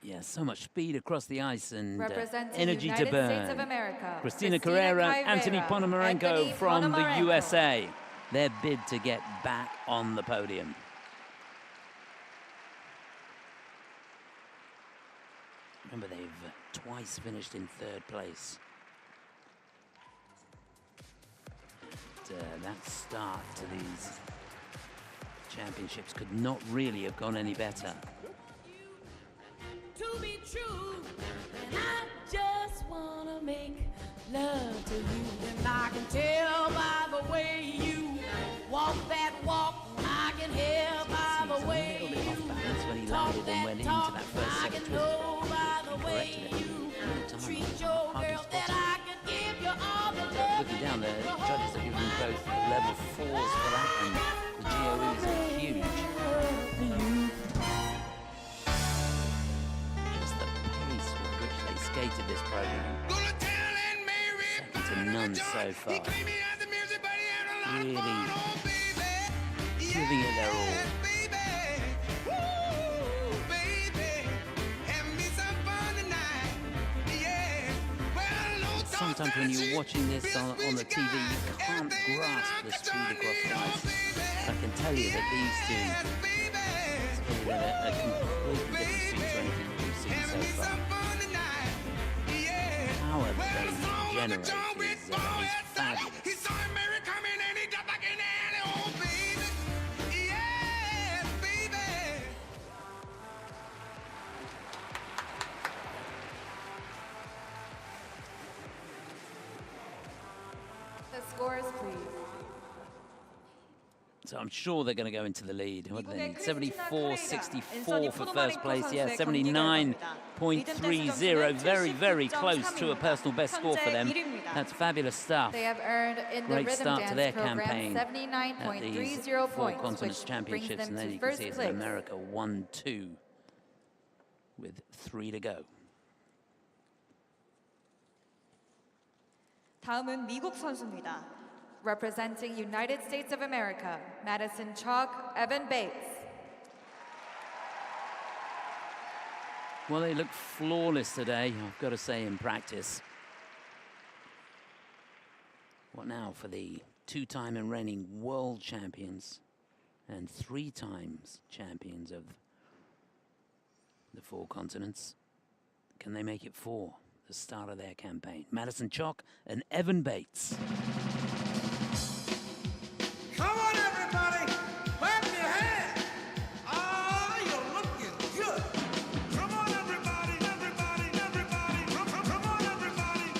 S1: Yeah, so much speed across the ice and energy to burn. Christina Carreira, Anthony Ponomarenko from the USA. Their bid to get back on the podium. Remember, they've twice finished in third place. That start to these championships could not really have gone any better.
S16: To be true, and I just wanna make love to you. And I can tell by the way you walk that walk. I can hear by the way you talk that talk. I can know by the way you treat your girl that I can give you all the love.
S1: Looking down there, the judges are giving both level 4s for that, and the GOEs are huge. Just the pace with which they skated this program. Second to none so far. Really giving it their all. Sometimes when you're watching this on the TV, you can't grasp the speed across the ice. I can tell you that these two skated at a completely different speed to anything we've seen so far. The power that they generate is fabulous.
S4: Scores, please.
S1: So I'm sure they're going to go into the lead. What do they need? 74.64 for first place. Yeah, 79.30. Very, very close to a personal best score for them. That's fabulous stuff.
S4: They have earned in the
S1: Great
S4: rhythm
S1: start
S4: dance
S1: to their
S4: program
S1: campaign at these
S4: 79.30
S1: Four
S4: points,
S1: Continents
S4: which
S1: Championships,
S4: brings
S1: and
S4: them
S1: then
S4: to
S1: you can
S4: first
S1: see it's
S4: place.
S1: America 1-2 with 3 to go.
S2: 다음은 미국 선수입니다.
S4: Representing United States of America, Madison Chock, Evan Bates.
S1: Well, they look flawless today, I've got to say, in practice. What now for the 2-time and reigning world champions and 3 times champions of the 4 continents? Can they make it 4? The start of their campaign. Madison Chock and Evan Bates.
S16: Come on, everybody, clap your hands. Ah, you're looking good. Come on, everybody, everybody, everybody. Come on, everybody.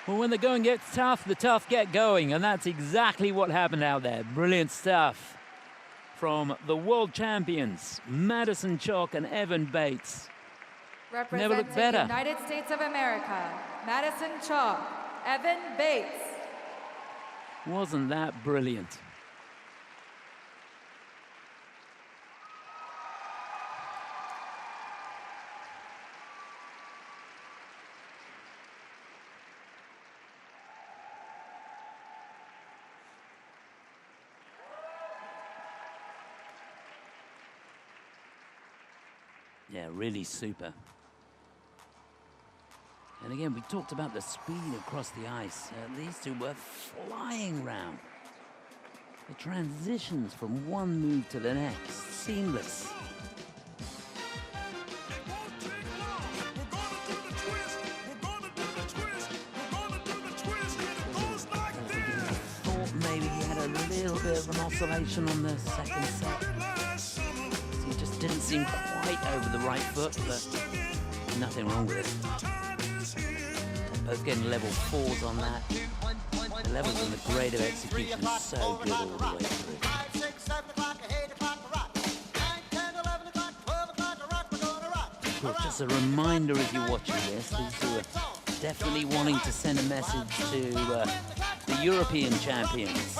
S1: Well, when the going gets tough, the tough get going, and that's exactly what happened out there. Brilliant stuff from the world champions, Madison Chock and Evan Bates. Never looked
S4: Representing
S1: better.
S4: United States of America, Madison Chock, Evan Bates.
S1: Wasn't that brilliant? Yeah, really super. And again, we talked about the speed across the ice. These two were flying round. The transitions from one move to the next, seamless. Thought maybe he had a little bit of an oscillation on the second set. He just didn't seem quite over the right foot, but nothing wrong with it. Both getting level 4s on that. The levels and the grade of execution is so good all the way through. Of course, just a reminder if you're watching this, these two are definitely wanting to send a message to the European champions,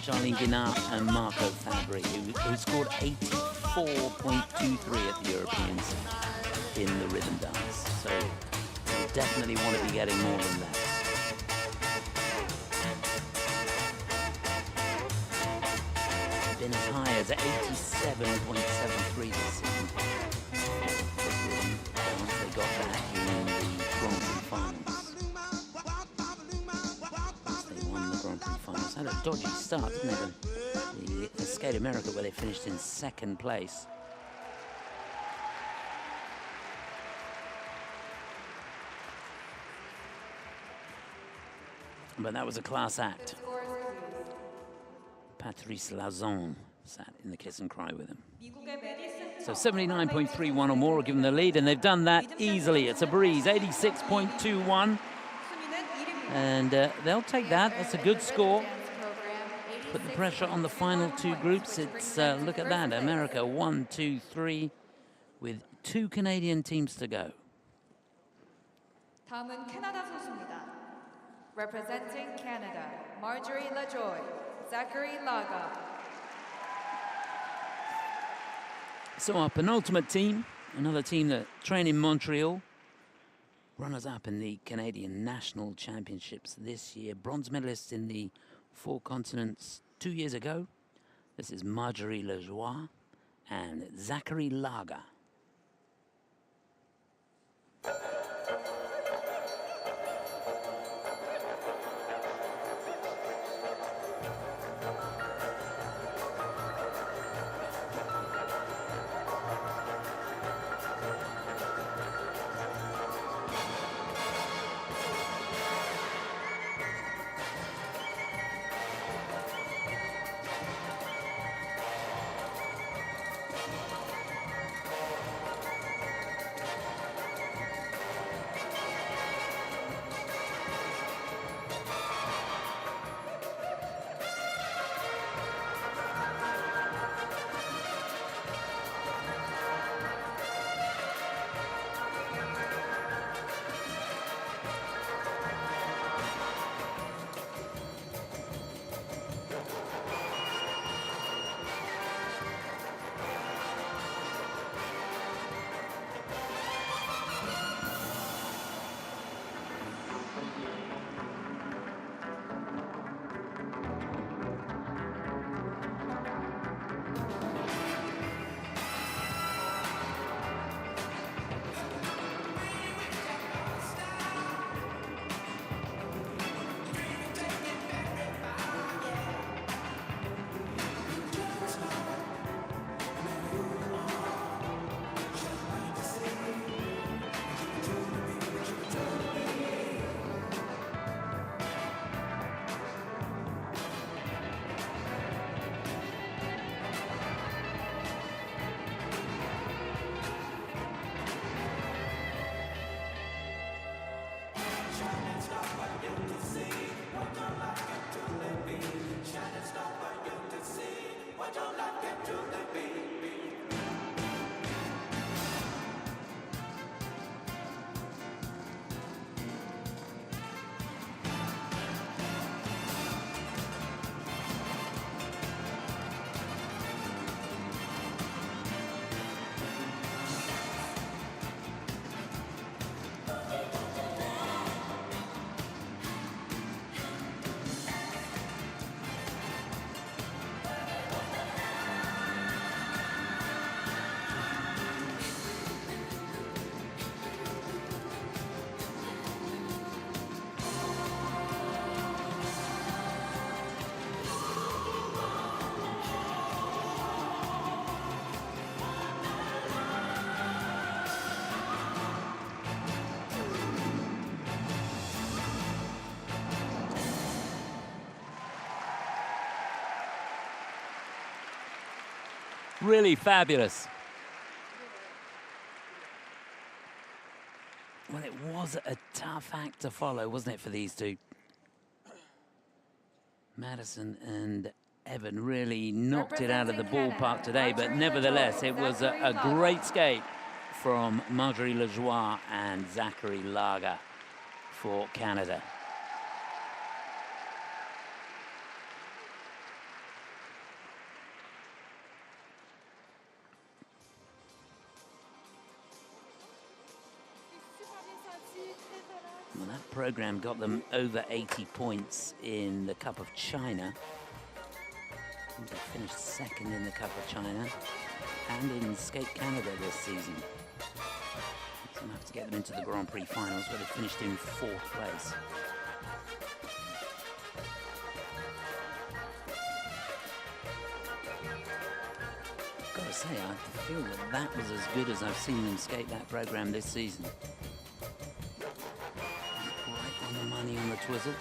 S1: Charlene Guinard and Marco Fabbri, who scored 84.23 at the Europeans in the rhythm dance. So you definitely want to be getting more than that. Been as high as 87.73 this season. Once they got that in the Grand Prix finals. Once they won the Grand Prix finals. Had a dodgy start, didn't they? The Skate America, where they finished in second place. But that was a class act. Patrice Lazon sat in the kiss and cry with him. So 79.31 or more will give them the lead, and they've done that easily. It's a breeze, 86.21. And they'll take that. That's a good score. Put the pressure on the final two groups. It's, look at that, America 1, 2, 3, with 2 Canadian teams to go.
S4: 다음은 캐나다 선수입니다. Representing Canada, Marjorie Lajoie, Zachary Lagha.
S1: So our penultimate team, another team that train in Montreal, runners-up in the Canadian National Championships this year, bronze medalists in the 4 continents 2 years ago. This is Marjorie Lajoie and Zachary Lagha. Really fabulous. Well, it was a tough act to follow, wasn't it, for these two? Madison and Evan really knocked it out of the ballpark today, but nevertheless, it was a great skate from Marjorie Lajoie and Zachary Lagha for Canada. Well, that program got them over 80 points in the Cup of China. They finished second in the Cup of China and in Skate Canada this season. It's enough to get them into the Grand Prix finals, where they finished in 4th place. Gotta say, I feel that that was as good as I've seen them skate that program this season. Right on the money on the twizzles.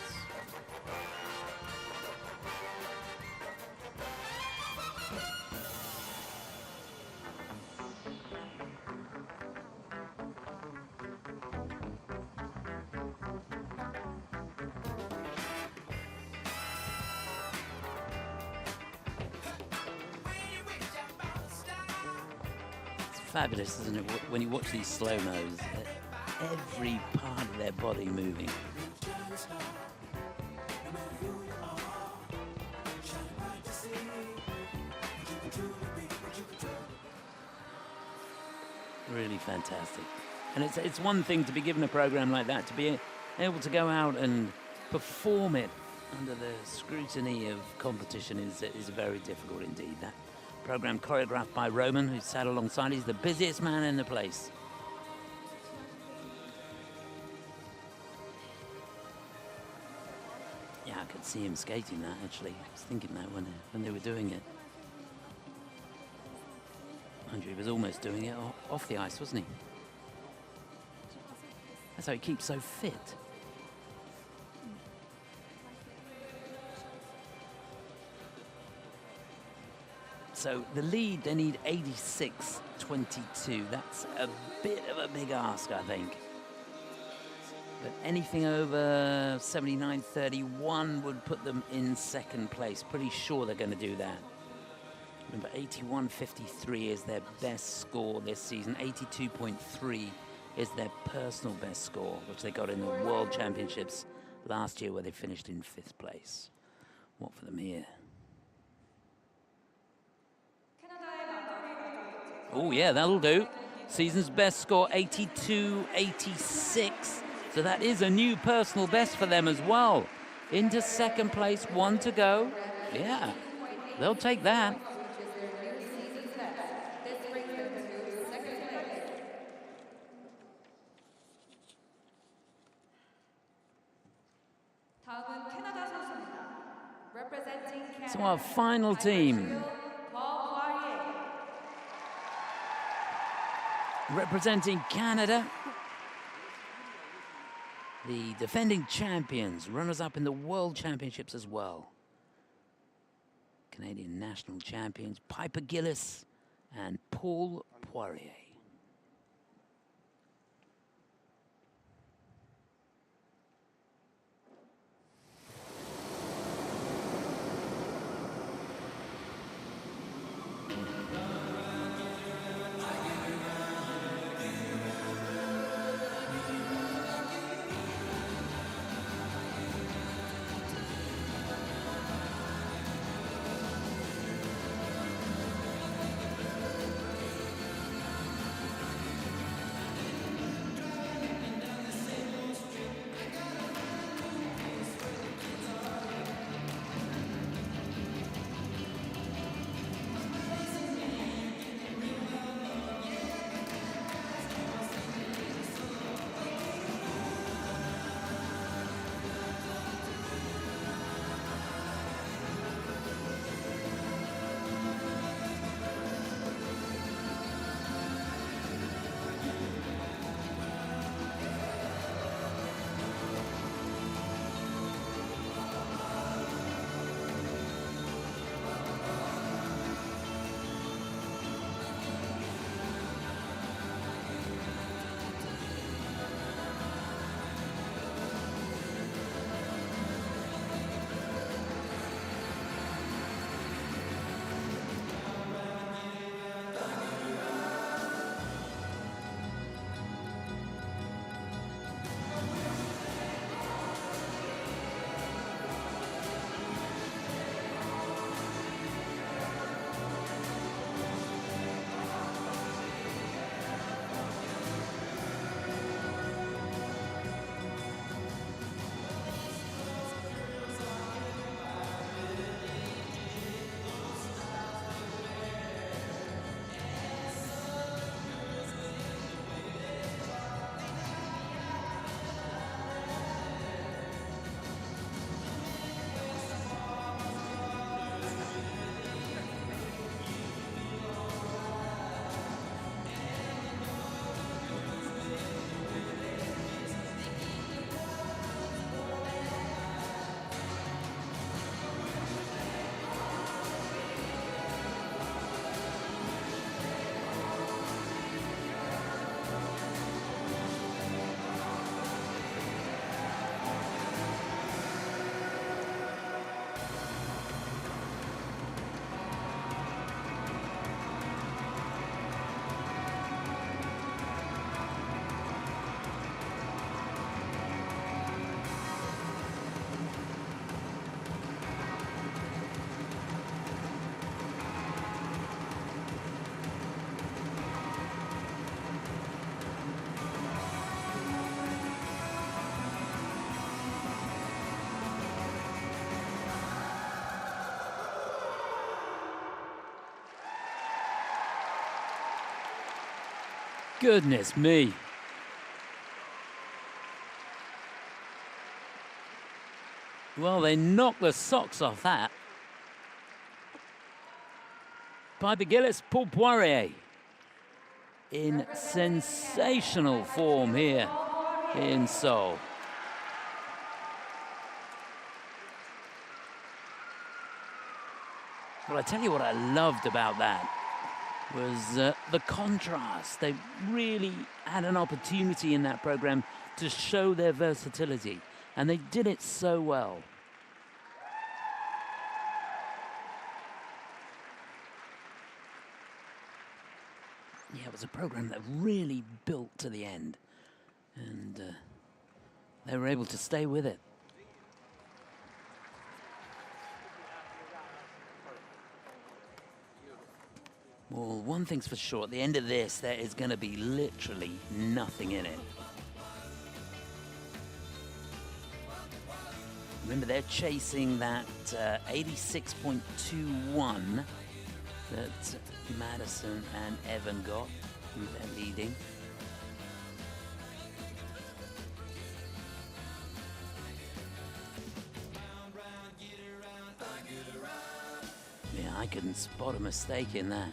S1: Fabulous, isn't it, when you watch these slow-mos, every part of their body moving. Really fantastic. And it's one thing to be given a program like that, to be able to go out and perform it under the scrutiny of competition is very difficult indeed. That program choreographed by Roman, who sat alongside. He's the busiest man in the place. Yeah, I could see him skating that, actually. I was thinking that when they were doing it. Andrew was almost doing it off the ice, wasn't he? That's how he keeps so fit. So the lead, they need 86.22. That's a bit of a big ask, I think. But anything over 79.31 would put them in 2nd place. Pretty sure they're going to do that. Remember, 81.53 is their best score this season. 82.3 is their personal best score, which they got in the World Championships last year, where they finished in 5th place. What for them here? Oh, yeah, that'll do. Season's best score, 82.86. So that is a new personal best for them as well. Into 2nd place, 1 to go. Yeah, they'll take that. So our final team. Representing Canada, the defending champions, runners-up in the World Championships as well. Canadian national champions, Piper Gilles and Paul Poirier. Goodness me. Well, they knocked the socks off that. Piper Gilles, Paul Poirier in sensational form here in Seoul. Well, I tell you what I loved about that was the contrast. They really had an opportunity in that program to show their versatility, and they did it so well. Yeah, it was a program that really built to the end, and they were able to stay with it. Well, one thing's for sure, at the end of this, there is going to be literally nothing in it. Remember, they're chasing that 86.21 that Madison and Evan got. They're leading. Yeah, I couldn't spot a mistake in that.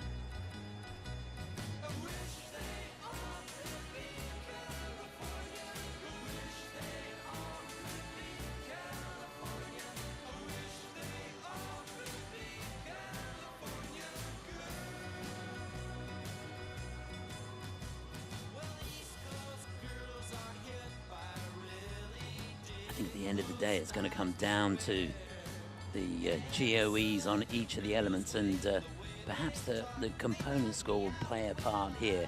S1: At the end of the day, it's going to come down to the GOEs on each of the elements, and perhaps the component score will play a part here.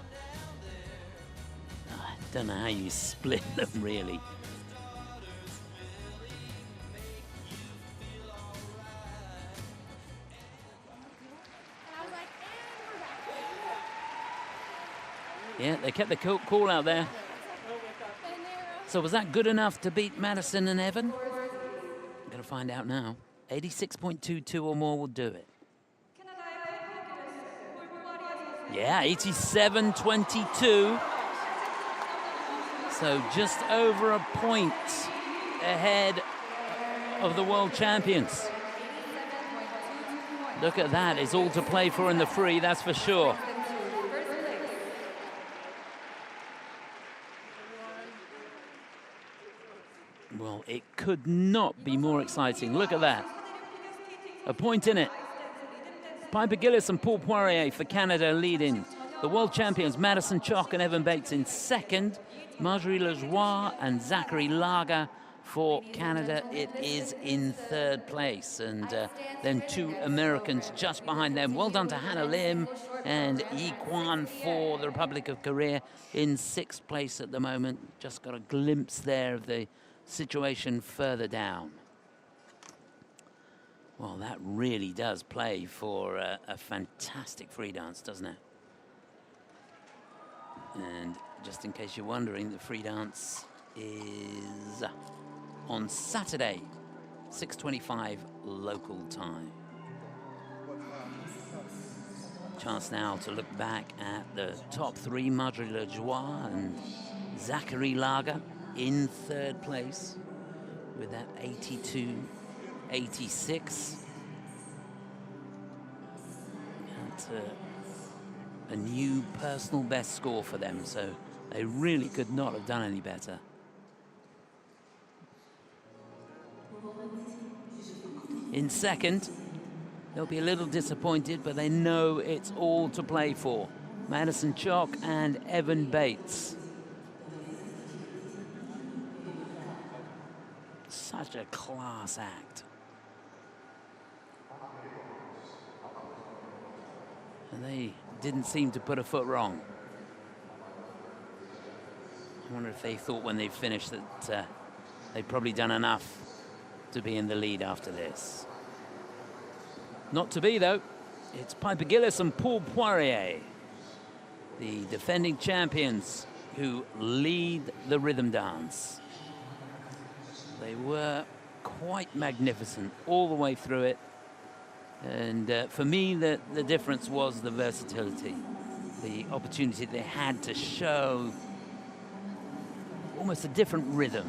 S1: I don't know how you split them, really. Yeah, they kept the call out there. So was that good enough to beat Madison and Evan? I'm going to find out now. 86.22 or more will do it. Yeah, 87.22. So just over a point ahead of the world champions. Look at that. It's all to play for in the free, that's for sure. Well, it could not be more exciting. Look at that. A point in it. Piper Gilles and Paul Poirier for Canada leading. The world champions, Madison Chock and Evan Bates in second. Marjorie Lajoie and Zachary Lagha for Canada. It is in third place. And then two Americans just behind them. Well done to Hannah Lim and Lim and Quan for the Republic of Korea in sixth place at the moment. Just got a glimpse there of the situation further down. Well, that really does play for a fantastic free dance, doesn't it? And just in case you're wondering, the free dance is on Saturday, 6:25 local time. Chance now to look back at the top three, Marjorie Lajoie and Zachary Lagha in third place with that 82.86. That's a new personal best score for them, so they really could not have done any better. In second, they'll be a little disappointed, but they know it's all to play for. Madison Chock and Evan Bates. Such a class act. And they didn't seem to put a foot wrong. I wonder if they thought when they finished that they'd probably done enough to be in the lead after this. Not to be, though. It's Piper Gilles and Paul Poirier, the defending champions, who lead the rhythm dance. They were quite magnificent all the way through it. And for me, the difference was the versatility. the opportunity they had to show almost a different rhythm.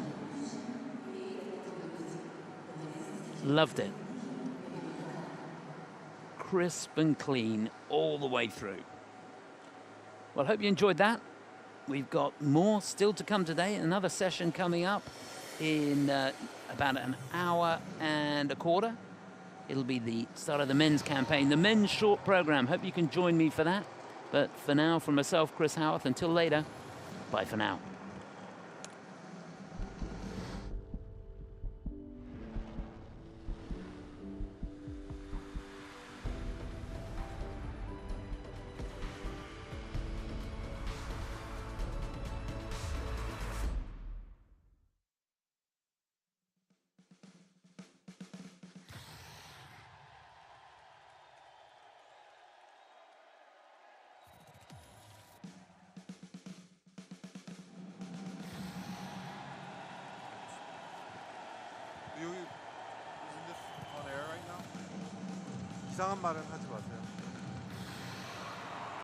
S1: Loved it. Crisp and clean all the way through. Well, hope you enjoyed that. We've got more still to come today. Another session coming up in about an hour and a quarter. It'll be the start of the men's campaign, the men's short program. Hope you can join me for that. But for now, from myself, Chris Howarth, until later, bye for now.
S17: 여기 isn't this on air right now? 이상한 말은 하지 마세요.